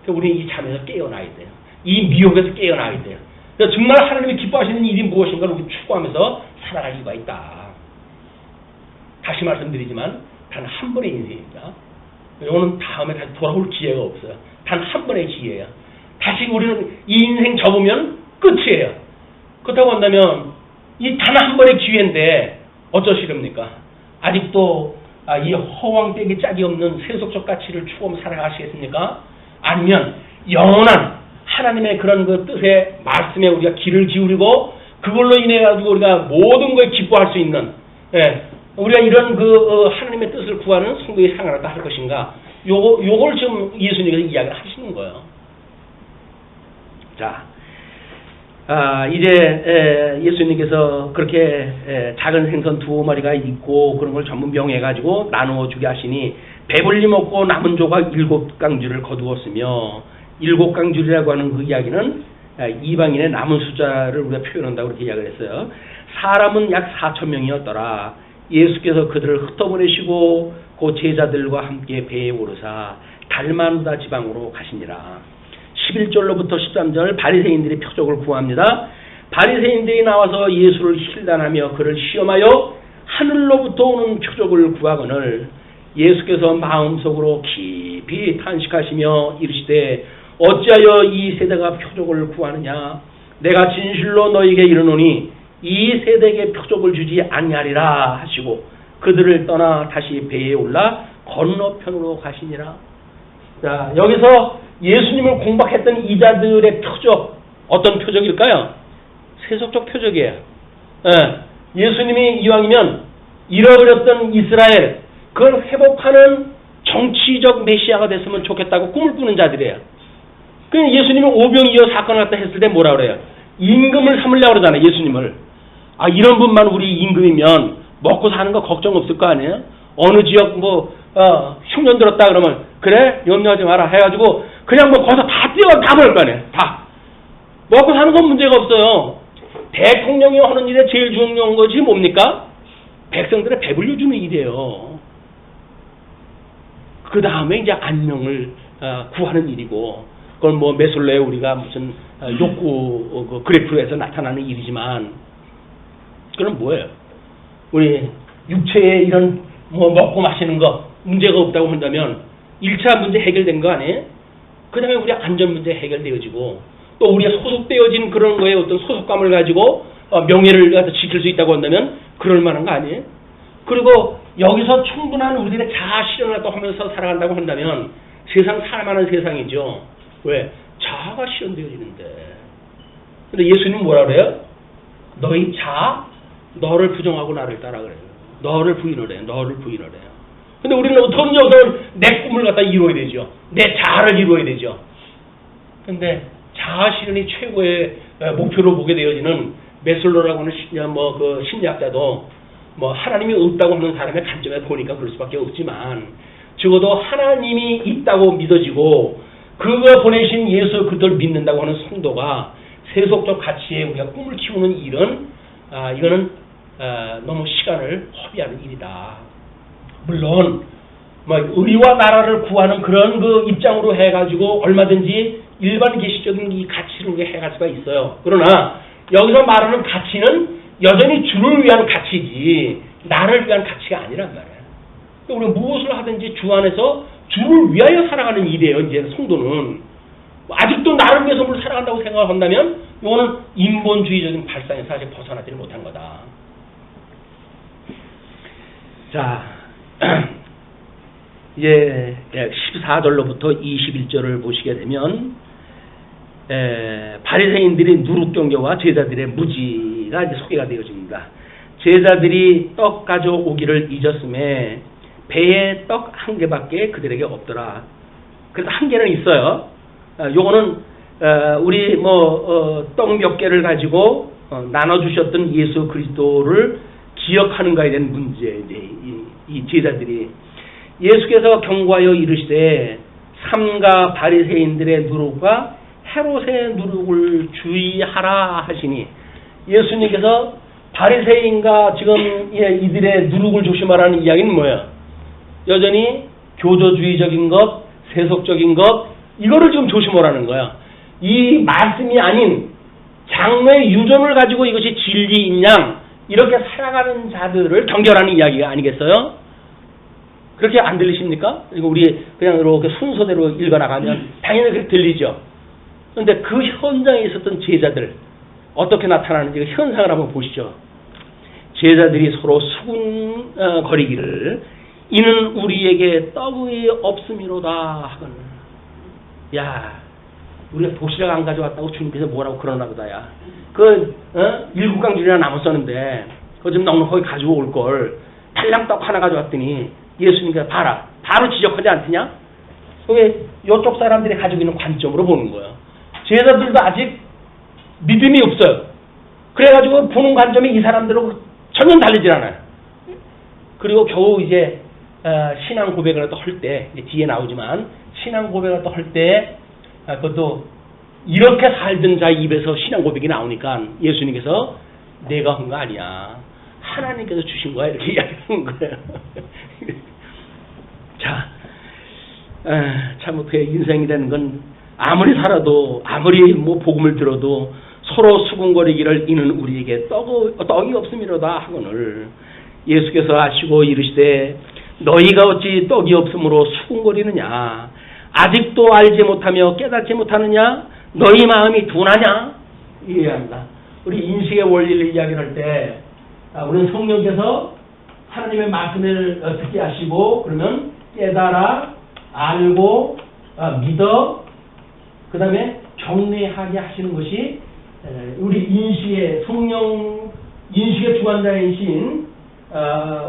그러니까 우리는 이 잠에서 깨어나야 돼요. 이 미혹에서 깨어나야 돼요. 그러니까 정말 하나님이 기뻐하시는 일이 무엇인가를 우리 추구하면서 살아갈 이유가 있다. 다시 말씀드리지만 단 한 번의 인생입니다. 이거는 다음에 다시 돌아올 기회가 없어요. 단 한 번의 기회예요. 다시 우리는 이 인생 접으면 끝이에요. 그렇다고 한다면 이 단 한 번의 기회인데 어쩌시렵니까? 아직도 이 허황되기 짝이 없는 세속적 가치를 추구하며 살아가시겠습니까? 아니면 영원한 하나님의 그런 그 뜻의 말씀에 우리가 귀를 기울이고 그걸로 인해 가지고 우리가 모든 걸 기뻐할 수 있는 우리가 이런 그 하나님의 뜻을 구하는 성도의 생활을 할 것인가? 요걸 지금 예수님께서 이야기를 하시는 거예요. 자, 이제 예수님께서 그렇게 작은 생선 2마리가 있고 그런 걸 전부 명해가지고 나누어 주게 하시니 배불리 먹고 남은 조각 7강줄을 거두었으며 7강줄이라고 하는 그 이야기는 이방인의 남은 숫자를 우리가 표현한다고 그렇게 이야기를 했어요. 사람은 약 4,000명이었더라. 예수께서 그들을 흩어보내시고 그 제자들과 함께 배에 오르사 달마누다 지방으로 가시니라. 11절로부터 13절 바리새인들이 표적을 구합니다. 바리새인들이 나와서 예수를 힐단하며 그를 시험하여 하늘로부터 오는 표적을 구하거늘 예수께서 마음속으로 깊이 탄식하시며 이르시되 어찌하여 이 세대가 표적을 구하느냐? 내가 진실로 너희에게 이르노니 이 세대에게 표적을 주지 아니하리라 하시고 그들을 떠나 다시 배에 올라 건너편으로 가시니라. 자, 여기서 예수님을 공박했던 이자들의 표적, 어떤 표적일까요? 세속적 표적이에요. 예수님이 이왕이면 잃어버렸던 이스라엘, 그걸 회복하는 정치적 메시아가 됐으면 좋겠다고 꿈을 꾸는 자들이에요. 그러니까 예수님이 오병이어 사건을 갖다 했을 때 뭐라 그래요? 임금을 삼으려고 그러잖아요, 예수님을. 이런 분만 우리 임금이면 먹고 사는 거 걱정 없을 거 아니에요? 어느 지역 흉년 들었다 그러면 그래? 염려하지 마라 해가지고 그냥 뭐 거기서 다 뛰어가 다 먹을 거 아니에요? 다. 먹고 사는 건 문제가 없어요. 대통령이 하는 일에 제일 중요한 것이 뭡니까? 백성들의 배불려 주는 일이에요. 그 다음에 이제 안녕을 구하는 일이고 그건 뭐 매술래 우리가 무슨 욕구 그래프에서 나타나는 일이지만 그건 뭐예요? 우리 육체에 이런 뭐 먹고 마시는 거 문제가 없다고 한다면 1차 문제 해결된 거 아니에요? 그 다음에 우리 안전 문제 해결되어지고 또 우리가 소속되어진 그런 거에 어떤 소속감을 가지고 명예를 갖다 지킬 수 있다고 한다면 그럴 만한 거 아니에요? 그리고 여기서 충분한 우리들의 자아 실현을 또 하면서 살아간다고 한다면 세상 살만한 세상이죠. 왜? 자아가 실현되어지는데. 근데 예수님은 뭐라 그래요? 너희 자아, 너를 부정하고 나를 따라 그래요. 너를 부인을 해요. 너를 부인을 해요. 근데 우리는 어떤 여성은 내 꿈을 갖다 이루어야 되죠. 내 자아를 이루어야 되죠. 근데 자아 실현이 최고의 목표로 보게 되어지는 메슬로라고 하는 심리학자도 뭐 하나님이 없다고 하는 사람의 관점에 보니까 그럴 수밖에 없지만 적어도 하나님이 있다고 믿어지고 그가 보내신 예수 그들을 믿는다고 하는 성도가 세속적 가치에 우리가 꿈을 키우는 일은 이거는 너무 시간을 허비하는 일이다. 물론 뭐 의와 나라를 구하는 그런 그 입장으로 해가지고 얼마든지 일반 계시적인 이 가치를 우리가 해갈 수가 있어요. 그러나 여기서 말하는 가치는 여전히 주를 위한 가치지 나를 위한 가치가 아니란 말이야. 우리 무엇을 하든지 주 안에서 주를 위하여 살아가는 일이에요. 이제 성도는 아직도 나를 위해서 뭘 살아간다고 생각을 한다면 이거는 인본주의적인 발상에서 아직 벗어나지 못한 거다. 자, 이제 14절로부터 21절을 보시게 되면 바리새인들의 누룩경계와 제자들의 무지가 이제 소개가 되어집니다. 제자들이 떡 가져오기를 잊었음에 배에 떡 한 개밖에 그들에게 없더라. 그래서 한 개는 있어요. 요거는 우리 떡 몇 개를 가지고 나눠주셨던 예수 그리스도를 기억하는가에 대한 문제. 이 제자들이 예수께서 경고하여 이르시되 삼가 바리새인들의 누룩과 헤롯의 누룩을 주의하라 하시니, 예수님께서 바리새인과 지금 이들의 누룩을 조심하라는 이야기는 뭐예요? 여전히 교조주의적인 것, 세속적인 것, 이거를 지금 조심하라는 거야. 이 말씀이 아닌 장래의 유전을 가지고 이것이 진리인 양 이렇게 살아가는 자들을 경계하라는 이야기가 아니겠어요? 그렇게 안 들리십니까? 이거 우리 그냥 이렇게 순서대로 읽어나가면 당연히 그렇게 들리죠. 그런데 그 현장에 있었던 제자들 어떻게 나타나는지 그 현상을 한번 보시죠. 제자들이 서로 수군거리기를 이는 우리에게 떡이 없음이로다 하거늘. 야, 우리가 도시락 안 가져왔다고 주님께서 뭐라고 그러나 보다. 야, 일국강줄이나 나무 썼는데 그거 좀 넉넉하게 가지고 올 걸 달랑 떡 하나 가져왔더니 예수님께서 봐라, 바로 지적하지 않느냐? 그게 이쪽 사람들이 가지고 있는 관점으로 보는 거예요. 제자들도 아직 믿음이 없어요. 그래가지고 보는 관점이 이 사람들하고 전혀 다르질 않아요. 그리고 겨우 이제 신앙 고백을 또 할 때, 뒤에 나오지만 신앙 고백을 또 할 때 그것도 이렇게 살던 자 입에서 신앙 고백이 나오니까 예수님께서 내가 한 거 아니야, 하나님께서 주신 거야, 이렇게 이야기하는 거예요. 자, 참 어떻게 인생이라는 건 아무리 살아도, 아무리 복음을 들어도 서로 수군거리기를 이는 우리에게 떡이 없음이로다 하거늘. 예수께서 아시고 이르시되 너희가 어찌 떡이 없으므로 수군거리느냐? 아직도 알지 못하며 깨닫지 못하느냐? 너희 마음이 둔하냐? 이해합니다. 우리 인식의 원리를 이야기할 때 우리는 성령께서 하나님의 말씀을 듣게 하시고 그러면 깨달아, 알고, 믿어, 그 다음에 경외하게 하시는 것이 우리 인식의 성령, 인식의 주관자이신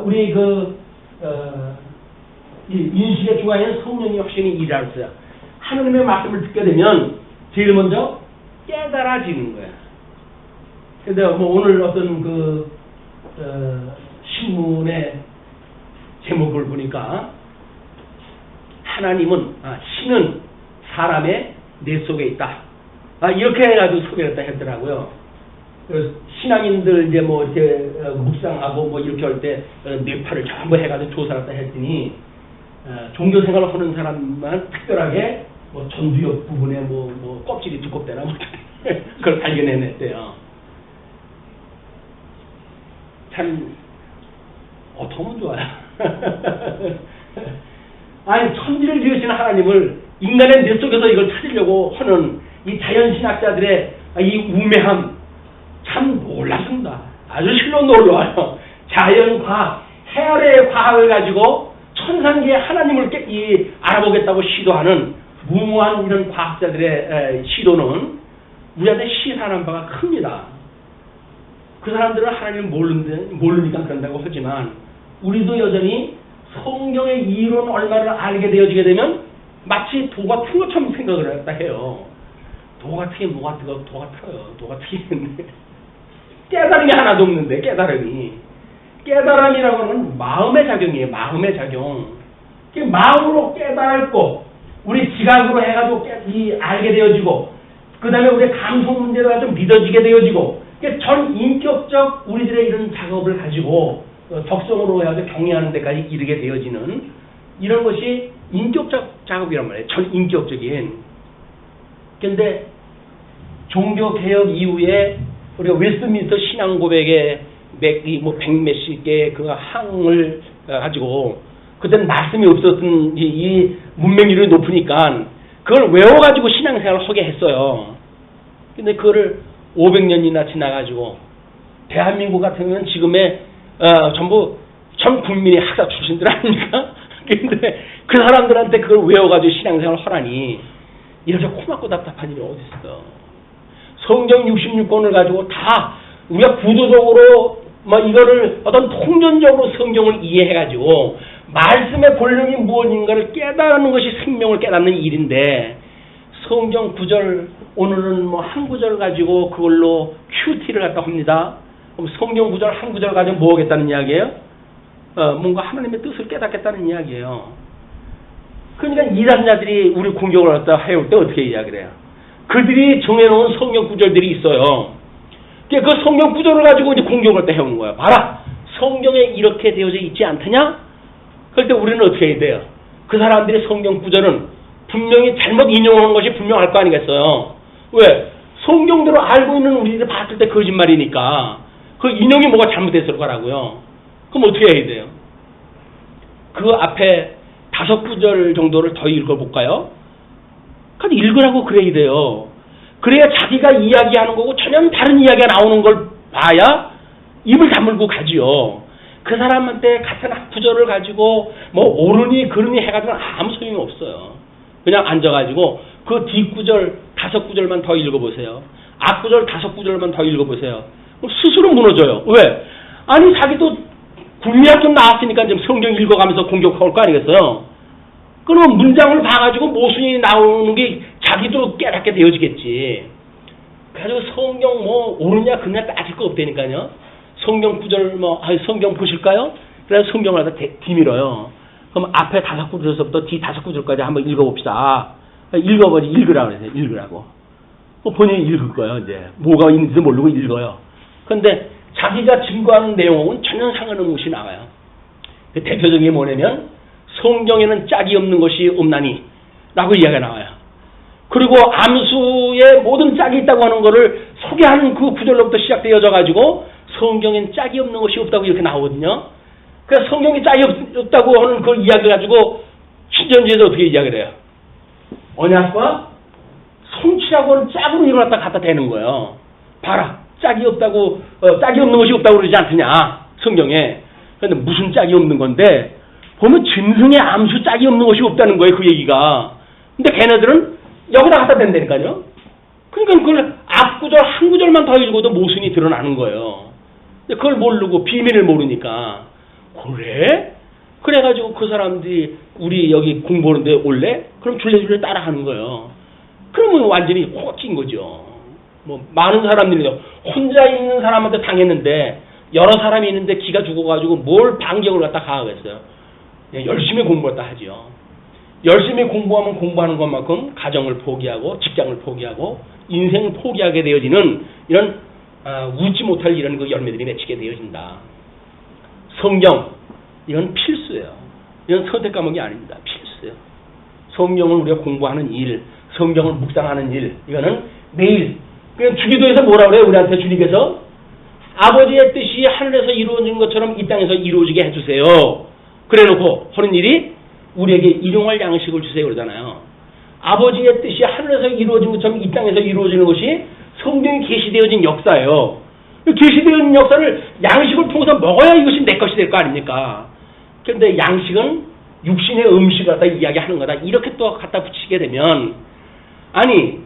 우리 이 인식의 주관인 성령이 확신이 일하였어요. 하나님의 말씀을 듣게 되면 제일 먼저 깨달아지는 거야. 근데 오늘 어떤 신문의 제목을 보니까 하나님은 신은 사람의 내 속에 있다. 이렇게 해가지고 소개를 했더라고요. 그래서 신앙인들 이제 이렇게 묵상하고 이렇게 할 때 뇌파를 전부 해가지고 조사를 했더니 종교 생활을 하는 사람만 특별하게 전두엽 부분에 껍질이 두껍대나 그걸 발견해냈대요. 참 어떻게 하면 좋아요. 아니, 천지를 지으신 하나님을 인간의 뇌 속에서 이걸 찾으려고 하는 이 자연신학자들의 이 우매함 참 놀랍습니다. 아주 실로 놀라워요. 자연과학, 해열의 과학을 가지고 천상계의 하나님을 알아보겠다고 시도하는 무모한 이런 과학자들의 시도는 우리한테 시사하는 바가 큽니다. 그 사람들은 하나님을 모르니까 그런다고 하지만 우리도 여전히 성경의 이론 얼마를 알게 되어지게 되면 마치 도가 튼 것처럼 생각을 했다 해요. 도 같은 게 뭐가 뜨거? 도가 틀어요. 도가 트이는데 깨달음이 하나도 없는데 깨달음이라고 하는 마음의 작용이에요. 마음의 작용. 마음으로 깨달고 우리 지각으로 해가지고 알게 되어지고 그 다음에 우리 감성 문제가 좀 믿어지게 되어지고 전 인격적 우리들의 이런 작업을 가지고 적성으로 해가지고 경외하는 데까지 이르게 되어지는 이런 것이 인격적 작업이란 말이에요. 전 인격적인. 근데 종교개혁 이후에 우리가 웨스트민스터 신앙고백에 뭐 100몇십 개의 그 항을 가지고, 그때는 말씀이 없었던 이 문맹률이 높으니까 그걸 외워가지고 신앙생활을 하게 했어요. 근데 그거를 500년이나 지나가지고 대한민국 같은 경우는 지금의 전부 전 국민이 학사 출신들 아닙니까? 근데 그 사람들한테 그걸 외워가지고 신앙생활을 하라니 이렇게 코막고 답답한 일이 어디 있어. 성경 66권을 가지고 다 우리가 구조적으로 막 이거를 어떤 통전적으로 성경을 이해해가지고 말씀의 본령이 무엇인가를 깨달는 것이 생명을 깨닫는 일인데, 성경 구절, 오늘은 뭐 한 구절 가지고 그걸로 큐티를 갖다 합니다. 그럼 성경 구절 한 구절 가지고 뭐 하겠다는 이야기예요? 뭔가 하나님의 뜻을 깨닫겠다는 이야기예요. 그러니까 이단자들이 우리 공격을 갖다 해올 때 어떻게 이야기를 해요? 그들이 정해놓은 성경 구절들이 있어요. 그 성경 구절을 가지고 이제 공격을 때 해오는 거예요. 봐라! 성경에 이렇게 되어져 있지 않더냐? 그럴 때 우리는 어떻게 해야 돼요? 그 사람들의 성경 구절은 분명히 잘못 인용하는 것이 분명할 거 아니겠어요? 왜? 성경대로 알고 있는 우리들이 봤을 때 거짓말이니까 그 인용이 뭐가 잘못됐을 거라고요. 그럼 어떻게 해야 돼요? 그 앞에 5구절 정도를 더 읽어볼까요? 그냥 읽으라고 그래야 돼요. 그래야 자기가 이야기하는 거고 전혀 다른 이야기가 나오는 걸 봐야 입을 다물고 가지요. 그 사람한테 같은 구절을 가지고 뭐 옳으니 그르니 해가지고 아무 소용이 없어요. 그냥 앉아가지고 그 뒷구절 5구절만 더 읽어보세요. 앞구절 5구절만 더 읽어보세요. 스스로 무너져요. 왜? 아니 자기도 국민학교 나왔으니까 지금 성경 읽어가면서 공격할 거 아니겠어요? 그럼 문장을 봐가지고 모순이 나오는 게 자기도 깨닫게 되어지겠지. 그래가지고 성경 뭐 옳으냐 그냐 따질 거 없다니까요. 성경 구절 성경 보실까요? 그래서 성경을 갖다 뒤밀어요. 그럼 앞에 5구절서부터 뒤 5구절까지 한번 읽어봅시다. 읽으라고 그래서 읽으라고. 본인이 읽을 거예요. 이제 뭐가 있는지도 모르고 읽어요. 그런데 자기가 증거하는 내용은 전혀 상관없는 것이 나와요. 그 대표적인 게 뭐냐면 성경에는 짝이 없는 것이 없나니 라고 이야기가 나와요. 그리고 암수에 모든 짝이 있다고 하는 것을 소개하는 그 구절로부터 시작되어져 가지고 성경엔 짝이 없는 것이 없다고 이렇게 나오거든요. 그래서 성경에 짝이 없다고 하는 그 이야기를 가지고 신천지에서 어떻게 이야기를 해요? 언약과 성취라고 하는 짝으로 이걸 갖다 대는 거예요. 봐라, 짝이 없다고 짝이 없는 것이 없다고 그러지 않느냐 성경에. 그런데 무슨 짝이 없는 건데 보면 짐승의 암수 짝이 없는 것이 없다는 거예요. 그 얘기가. 근데 걔네들은 여기다 갖다 댄다니까요. 그러니까 그걸 앞구절 한 구절만 더 읽어도 모순이 드러나는 거예요. 근데 그걸 모르고 비밀을 모르니까 그래? 그래가지고 그 사람들이 우리 여기 공부하는데 올래? 그럼 줄레줄레 따라하는 거예요. 그러면 완전히 꽂힌 거죠. 뭐 많은 사람들이 혼자 있는 사람한테 당했는데 여러 사람이 있는데 기가 죽어가지고 뭘 반격을 갖다 가하겠어요. 열심히 공부했다 하죠. 열심히 공부하면 공부하는 것만큼 가정을 포기하고 직장을 포기하고 인생을 포기하게 되어지는 이런 웃지 못할 이런 그 열매들이 맺히게 되어진다. 성경 이건 필수예요. 이건 선택 과목이 아닙니다. 필수예요. 성경을 우리가 공부하는 일, 성경을 묵상하는 일, 이거는 매일. 그냥 주기도에서 뭐라 그래요? 우리한테 주님께서 아버지의 뜻이 하늘에서 이루어진 것처럼 이 땅에서 이루어지게 해주세요. 그래놓고 하는 일이 우리에게 일용할 양식을 주세요 그러잖아요. 아버지의 뜻이 하늘에서 이루어진 것처럼 이 땅에서 이루어지는 것이 성경이 계시되어진 역사예요. 계시되어진 역사를 양식을 통해서 먹어야 이것이 내 것이 될 거 아닙니까? 그런데 양식은 육신의 음식을 갖다 이야기하는 거다. 이렇게 또 갖다 붙이게 되면 아니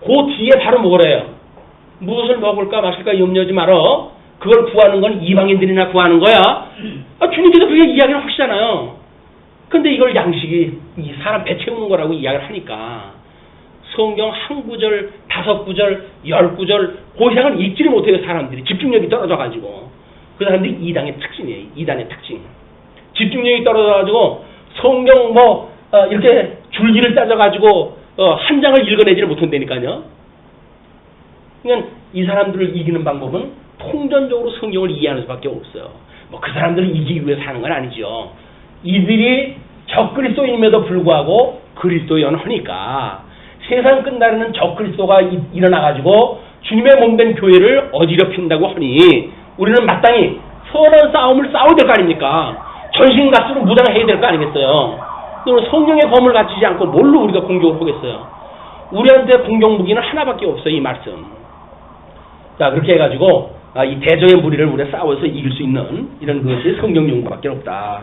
그 뒤에 바로 뭐래요? 무엇을 먹을까 마실까 염려하지 말어. 그걸 구하는 건 이방인들이나 구하는 거야. 주님께서 그렇게 이야기를 하시잖아요. 근데 이걸 양식이 이 사람 배 채우는 거라고 이야기를 하니까 성경 한 구절, 5구절, 10구절 그 이상을 읽지를 못해요. 사람들이 집중력이 떨어져가지고. 그 사람들이 이단의 특징이에요. 이단의 특징. 집중력이 떨어져가지고 성경 이렇게 줄기를 따져가지고 한 장을 읽어내지를 못한다니까요. 그러니까 이 사람들을 이기는 방법은 통전적으로 성경을 이해하는 수밖에 없어요. 그 사람들을 이기기 위해 사는 건 아니죠. 이들이 적그리스도임에도 불구하고 그리스도의 하니까 세상 끝나는 적그리스도가 일어나가지고 주님의 몸된 교회를 어지럽힌다고 하니 우리는 마땅히 선한 싸움을 싸워야 될 거 아닙니까? 전신갑주로 무장해야 될 거 아니겠어요? 그럼 성령의 검을 갖추지 않고 뭘로 우리가 공격을 하겠어요? 우리한테 공격 무기는 하나밖에 없어요. 이 말씀. 자, 그렇게 해가지고 이 대적의 무리를 우리가 싸워서 이길 수 있는 이런 것이 성경 연구밖에 없다.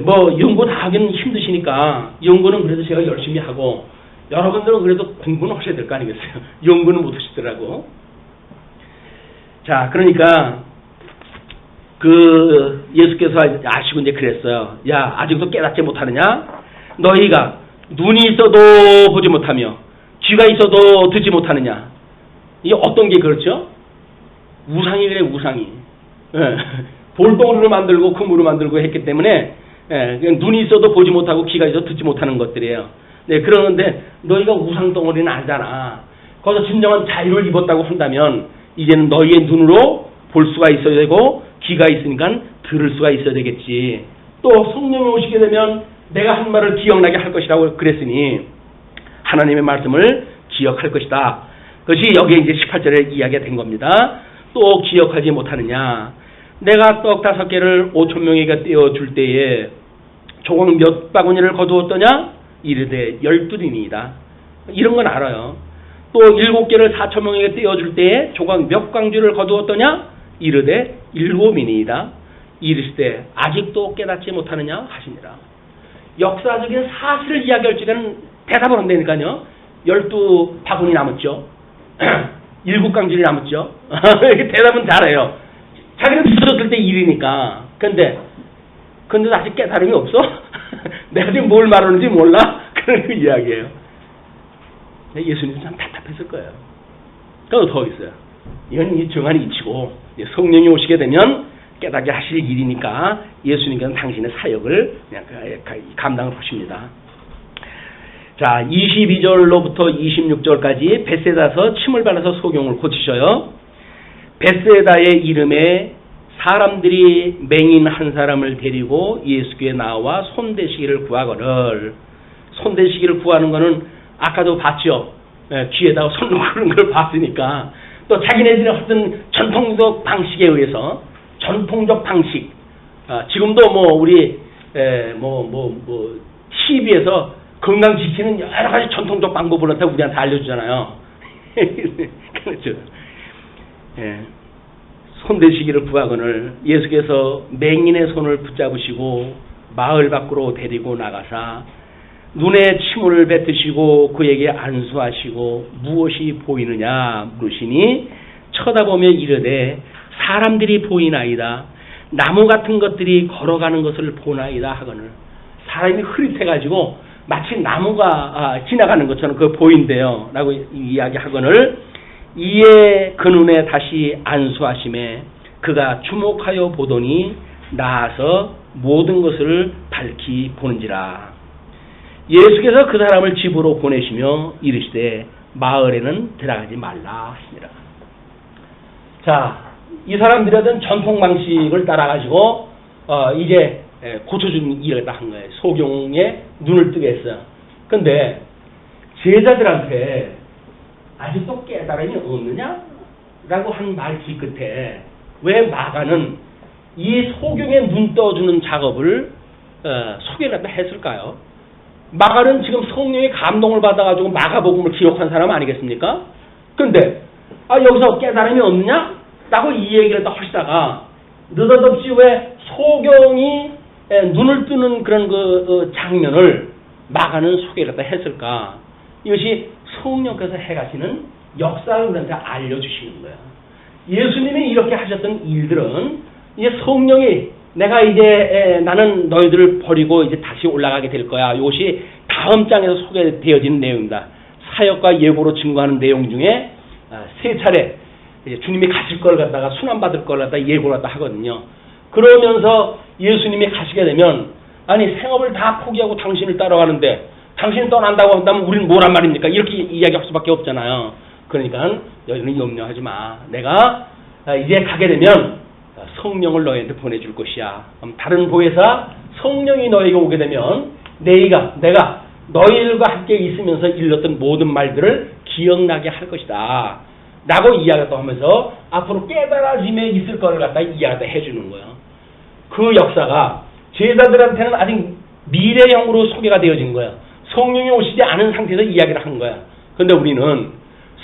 뭐 연구 다 하기는 힘드시니까 연구는 그래도 제가 열심히 하고 여러분들은 그래도 공부는 하셔야 될 거 아니겠어요? 연구는 못 하시더라고. 자, 그러니까 그 예수께서 아시고 이제 그랬어요. 야, 아직도 깨닫지 못하느냐? 너희가 눈이 있어도 보지 못하며 귀가 있어도 듣지 못하느냐? 이게 어떤 게 그렇죠? 우상이 그래, 우상이. 돌덩어리를 만들고 금으로 만들고 했기 때문에 그냥 눈이 있어도 보지 못하고 귀가 있어도 듣지 못하는 것들이에요. 네, 그러는데 너희가 우상 덩어리는 알잖아. 거기서 진정한 자유를 입었다고 한다면 이제는 너희의 눈으로 볼 수가 있어야 되고 귀가 있으니까 들을 수가 있어야 되겠지. 또 성령이 오시게 되면 내가 한 말을 기억나게 할 것이라고 그랬으니 하나님의 말씀을 기억할 것이다. 그것이 여기에 이제 18절에 이야기가 된 겁니다. 또 기억하지 못하느냐? 내가 떡 5개를 5,000명에게 떼어줄 때에 조각 몇 바구니를 거두었더냐? 이르되 12이니이다. 이런 건 알아요. 또 7개를 4,000명에게 떼어줄 때에 조각 몇 광주를 거두었더냐? 이르되 7이니이다. 이르시되 아직도 깨닫지 못하느냐? 하시니라. 역사적인 사실을 이야기할 적에는 대답을 한다니까요. 12바구니 남았죠. 7광주리 남았죠. 이렇게 대답은 잘해요. 자기는 들었을 때 일이니까. 근데 아직 깨달음이 없어? 내가 지금 뭘 말하는지 몰라? 그런 그 이야기예요. 예수님은 참 답답했을 거예요. 그럼 더 있어요. 이건 이 정한 이치고 성령이 오시게 되면 깨닫게 하실 일이니까 예수님께서는 당신의 사역을 그냥 감당을 하십니다. 자, 22절로부터 26절까지 벳세다서 침을 발라서 소경을 고치셔요. 벳세다의 이름에 사람들이 맹인 한 사람을 데리고 예수께 나와 손대시기를 구하거늘. 손대시기를 구하는 거는 아까도 봤죠. 귀에다가 손 놓는 걸 봤으니까. 또 자기네들이 어떤 전통적 방식에 의해서 전통적 방식. 지금도 뭐 우리 TV에서 건강 지키는 여러 가지 전통적 방법을 갖다 우리한테 알려주잖아요. 그렇죠. 예. 손대시기를 구하거늘 예수께서 맹인의 손을 붙잡으시고 마을 밖으로 데리고 나가사 눈에 침을 뱉으시고 그에게 안수하시고 무엇이 보이느냐 물으시니 쳐다보며 이르되 사람들이 보이나이다. 나무 같은 것들이 걸어가는 것을 보나이다 하거늘. 사람이 흐릿해가지고 마치 나무가 지나가는 것처럼 그거 보인대요 라고 이야기하거늘 이에 그 눈에 다시 안수하심에 그가 주목하여 보더니 나아서 모든 것을 밝히 보는지라. 예수께서 그 사람을 집으로 보내시며 이르시되 마을에는 들어가지 말라 하시니라. 자, 이 사람들이 어떤 전통 방식을 따라가지고 이제 고쳐주는 일을 한 거예요. 소경의 눈을 뜨게 했어요. 근데 제자들한테 아직도 깨달음이 없느냐? 라고 한 말 뒤끝에 왜 마가는 이 소경의 눈 떠주는 작업을 소개를 했을까요? 마가는 지금 성령의 감동을 받아가지고 마가복음을 기록한 사람 아니겠습니까? 근데 여기서 깨달음이 없느냐? 라고 이 얘기를 또 하시다가 느닷없이 왜 소경이 눈을 뜨는 그런 그 장면을 마가는 소개를 했을까? 이것이 성령께서 해가시는 역사를 우리한테 알려주시는 거예요. 예수님이 이렇게 하셨던 일들은 이제 성령이 내가 이제 나는 너희들을 버리고 이제 다시 올라가게 될 거야. 이것이 다음 장에서 소개되어지는 내용입니다. 사역과 예고로 증거하는 내용 중에 3차례 이제 주님이 가실 걸 갖다가 순환받을 걸 갖다가 예고를 갖다 하거든요. 그러면서 예수님이 가시게 되면 아니 생업을 다 포기하고 당신을 따라가는데 당신이 떠난다고 한다면 우리는 뭐란 말입니까? 이렇게 이야기할 수밖에 없잖아요. 그러니까 너희는 염려하지 마. 내가 이제 가게 되면 성령을 너희한테 보내줄 것이야. 다른 보혜사 성령이 너희에게 오게 되면 내가 너희들과 함께 있으면서 일렀던 모든 말들을 기억나게 할 것이다. 라고 이야기했다 하면서 앞으로 깨달아짐에 있을 거를 갖다 이야기했다 해주는 거예요. 그 역사가 제자들한테는 아직 미래형으로 소개가 되어진 거예요. 성령이 오시지 않은 상태에서 이야기를 한 거야. 그런데 우리는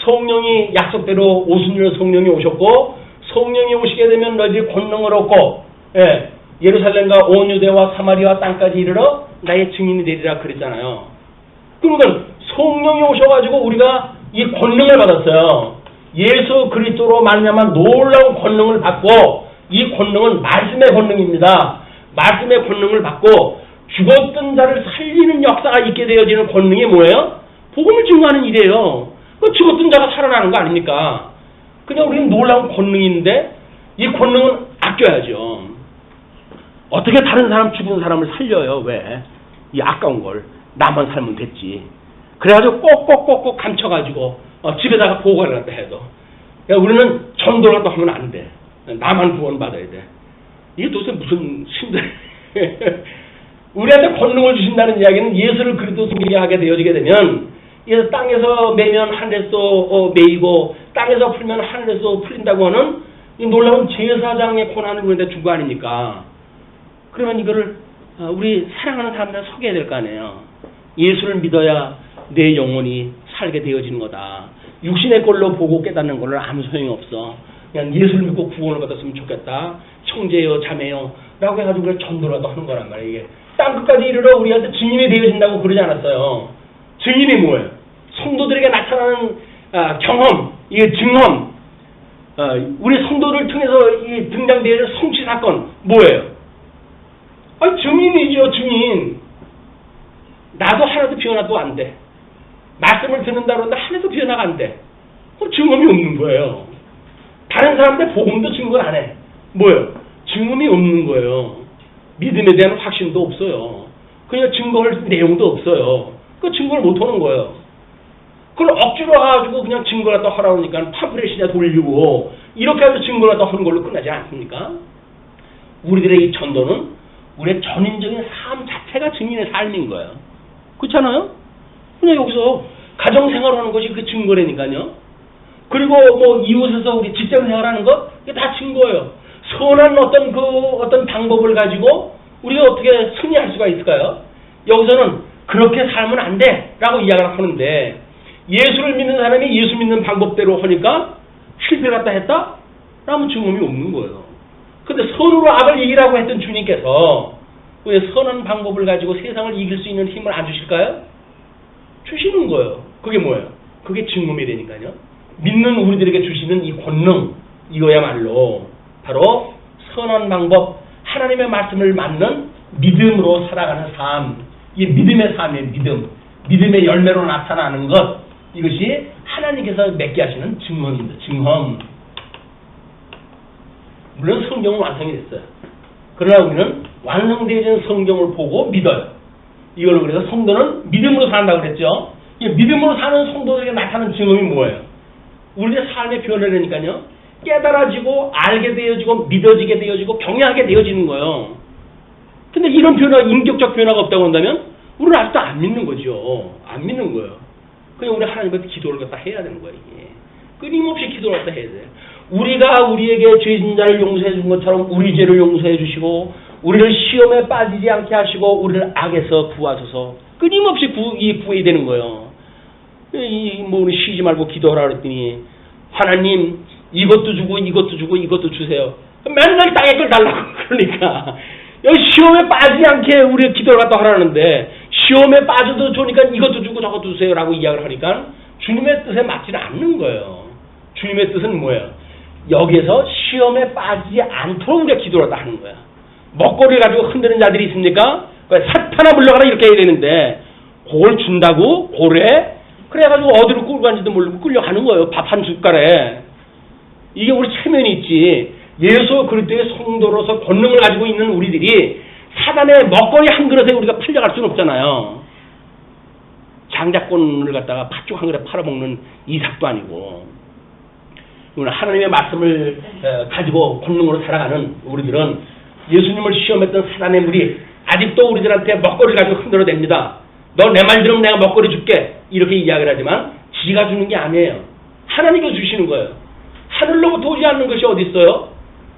성령이 약속대로 오순절 성령이 오셨고 성령이 오시게 되면 너희들이 권능을 얻고 예루살렘과 온 유대와 사마리아 땅까지 이르러 나의 증인이 되리라 그랬잖아요. 그러니까 성령이 오셔가지고 우리가 이 권능을 받았어요. 예수 그리스도로 말미암아 놀라운 권능을 받고 이 권능은 말씀의 권능입니다. 말씀의 권능을 받고 죽었던 자를 살리는 역사가 있게 되어지는 권능이 뭐예요? 복음을 증거하는 일이에요. 그 죽었던 자가 살아나는 거 아닙니까? 그냥 우리는 놀라운 권능인데 이 권능은 아껴야죠. 어떻게 다른 사람 죽은 사람을 살려요? 왜? 이 아까운 걸 나만 살면 됐지. 그래가지고 꼭꼭꼭꼭 감춰가지고 집에다가 보고를 갖다 해도 우리는 전도를 갖다 하면 안 돼. 나만 구원받아야 돼. 이게 도대체 무슨 신들 우리한테 권능을 주신다는 이야기는 예수를 그리스도 소개하게 되어지게 되면 땅에서 매면 하늘에서 매이고 땅에서 풀면 하늘에서 풀린다고 하는 이 놀라운 제사장의 권한을 우리한테 준 거 아닙니까? 그러면 이거를 우리 사랑하는 사람들한테 소개해야 될 거 아니에요. 예수를 믿어야 내 영혼이 살게 되어지는 거다. 육신의 걸로 보고 깨닫는 걸로 아무 소용이 없어. 그냥 예수를 믿고 구원을 받았으면 좋겠다. 형제요 자매요 라고 해가지고 그냥 전도라도 하는 거란 말이에요. 이게 땅끝까지 이르러 우리한테 증인이 되어진다고 그러지 않았어요. 증인이 뭐예요? 성도들에게 나타나는 경험, 이게 증험, 우리 성도를 통해서 이 등장되어질 성취 사건 뭐예요? 증인이죠. 증인. 나도 하나도 변화도 안 돼. 말씀을 듣는다고 하는데 하나도 변화가 안 돼. 증언이 없는 거예요. 다른 사람들 복음도 증거 안 해. 뭐예요? 증언이 없는 거예요. 믿음에 대한 확신도 없어요. 그냥 증거할 내용도 없어요. 그 증거를 못 하는 거예요. 그걸 억지로 가지고 그냥 증거를 또 하라고 하니까 팜프렛이나 돌리고 이렇게 해서 증거를 또 하는 걸로 끝나지 않습니까? 우리들의 이 전도는 우리의 전인적인 삶 자체가 증인의 삶인 거예요. 그렇잖아요? 그냥 여기서 가정생활하는 것이 그 증거라니까요. 그리고 뭐 이웃에서 우리 직장생활하는 것 이게 다 증거예요. 선한 어떤 방법을 가지고 우리가 어떻게 승리할 수가 있을까요? 여기서는 그렇게 살면 안 돼라고 이야기를 하는데 예수를 믿는 사람이 예수 믿는 방법대로 하니까 실패 갖다 했다? 라면 증언이 없는 거예요. 근데 선으로 악을 이기라고 했던 주님께서 왜 선한 방법을 가지고 세상을 이길 수 있는 힘을 안 주실까요? 주시는 거예요. 그게 뭐예요? 그게 증언이 되니까요. 믿는 우리들에게 주시는 이 권능, 이거야말로 바로 선한 방법, 하나님의 말씀을 맞는 믿음으로 살아가는 삶, 이 믿음의 삶의 믿음, 믿음의 열매로 나타나는 것, 이것이 하나님께서 맺게 하시는 증언입니다. 증언. 물론 성경은 완성이 됐어요. 그러나 우리는 완성되어진 성경을 보고 믿어요. 이걸 그래서 성도는 믿음으로 산다고 그랬죠. 이 믿음으로 사는 성도들에게 나타나는 증언이 뭐예요? 우리의 삶의 변화라니까요. 깨달아지고 알게 되어지고 믿어지게 되어지고 경외하게 되어지는 거예요. 근데 이런 변화, 인격적 변화가 없다고 한다면 우리는 아직도 안 믿는 거죠. 안 믿는 거예요. 그냥 우리 하나님한테 기도를 갖다 해야 되는 거예요. 이게. 끊임없이 기도를 갖다 해야 돼요. 우리가 우리에게 죄진 자를 용서해 준 것처럼 우리 죄를 용서해 주시고 우리를 시험에 빠지지 않게 하시고 우리를 악에서 구하소서 끊임없이 구해야 되는 거예요. 우리 쉬지 말고 기도하라 그랬더니 하나님 이것도 주고 이것도 주고 이것도 주세요. 맨날 땅에 걸 달라고 그러니까 여기 시험에 빠지지 않게 우리 기도를 갖다 하라는데 시험에 빠져도 좋으니까 이것도 주고 저것도 주세요 라고 이야기를 하니까 주님의 뜻에 맞지는 않는 거예요. 주님의 뜻은 뭐예요? 여기에서 시험에 빠지지 않도록 우리가 기도를 갖다 하는 거야. 먹거리를 가지고 흔드는 자들이 있습니까? 사탄아 물러가라 이렇게 해야 되는데 그걸 준다고? 고래? 그래가지고 어디로 끌고 간지도 모르고 끌려가는 거예요. 밥 한 숟갈에. 이게 우리 체면이 있지. 예수 그리스도의 성도로서 권능을 가지고 있는 우리들이 사단의 먹거리 한 그릇에 우리가 팔려갈 수는 없잖아요. 장자권을 갖다가 팥죽 한 그릇 팔아먹는 이삭도 아니고. 하나님의 말씀을 가지고 권능으로 살아가는 우리들은 예수님을 시험했던 사단의 무리 아직도 우리들한테 먹거리를 가지고 흔들어댑니다. 너 내 말 들으면 내가 먹거리 줄게 이렇게 이야기를 하지만 지가 주는 게 아니에요. 하나님께서 주시는 거예요. 하늘로부터 오지 않는 것이 어디 있어요?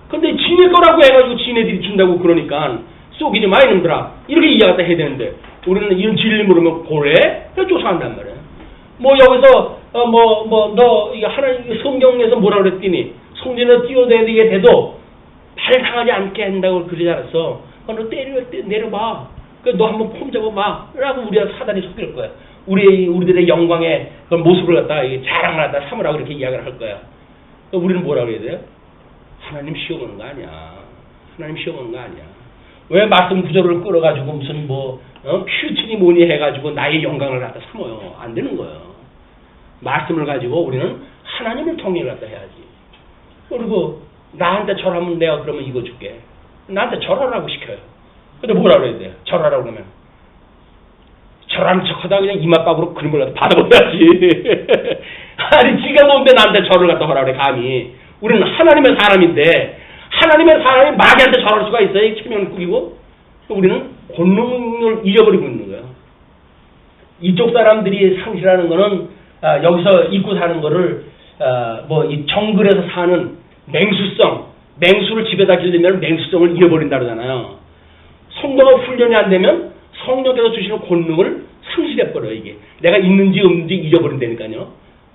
근데 지네 거라고 해가지고 지네들이 준다고 그러니까 쏘기지 마 이놈들아 이렇게 이해가 해야 되는데 우리는 이런 진리 물으면 고래? 쫓아간단 말이에요. 뭐 여기서 너 하나님 성경에서 뭐라 그랬더니 성전에 뛰어내리게 돼도 발 상하지 않게 한다고 그러지 않았어. 너 내려봐. 너 한번 폼 잡아봐. 라고 우리가 사단이 속일 거야. 우리들의 영광의 그 모습을 갖다가 자랑을 갖다 삼으라고 이렇게 이야기를 할 거야. 우리는 뭐라 그래야 돼요? 하나님 시험 오는 거 아니야. 하나님 시험 오는 거 아니야. 왜 말씀 구절을 끌어가지고 무슨 큐티니 뭐니 해가지고 나의 영광을 갖다 삼어요. 안 되는 거예요. 말씀을 가지고 우리는 하나님을 통해 갖다 해야지. 그리고 나한테 절하면 내가 그러면 이거 줄게. 나한테 절하라고 시켜요. 근데 뭐라 그래야 돼요? 절하라고 그러면 절하는 척하다 그냥 이맛밥으로 그런 걸 갖다 받아버려야지. 아니 지가 뭔데 나한테 절을 갖다 하라 그래 감히. 우리는 하나님의 사람인데 하나님의 사람이 마귀한테 절할 수가 있어요? 체면 꾸기고. 우리는 본능을 잊어버리고 있는 거예요. 이쪽 사람들이 상실하는 거는 여기서 입고 사는 거를 이 정글에서 사는 맹수를 집에다 기르면 맹수성을 잃어버린다 그러잖아요. 성도가 훈련이 안 되면 성령께서 주시는 권능을 상실해버려요. 이게 내가 있는지 없는지 잊어버린다니까요.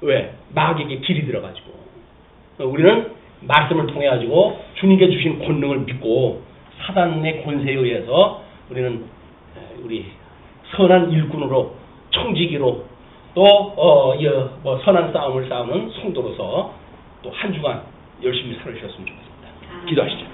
왜? 마귀에게 길이 들어가지고. 우리는 말씀을 통해 가지고 주님께 주신 권능을 믿고 사단의 권세에 의해서 우리는 우리 선한 일꾼으로 청지기로 또 선한 싸움을 싸우는 성도로서 또 한 주간 열심히 살아주셨으면 좋겠습니다. 기도하시죠.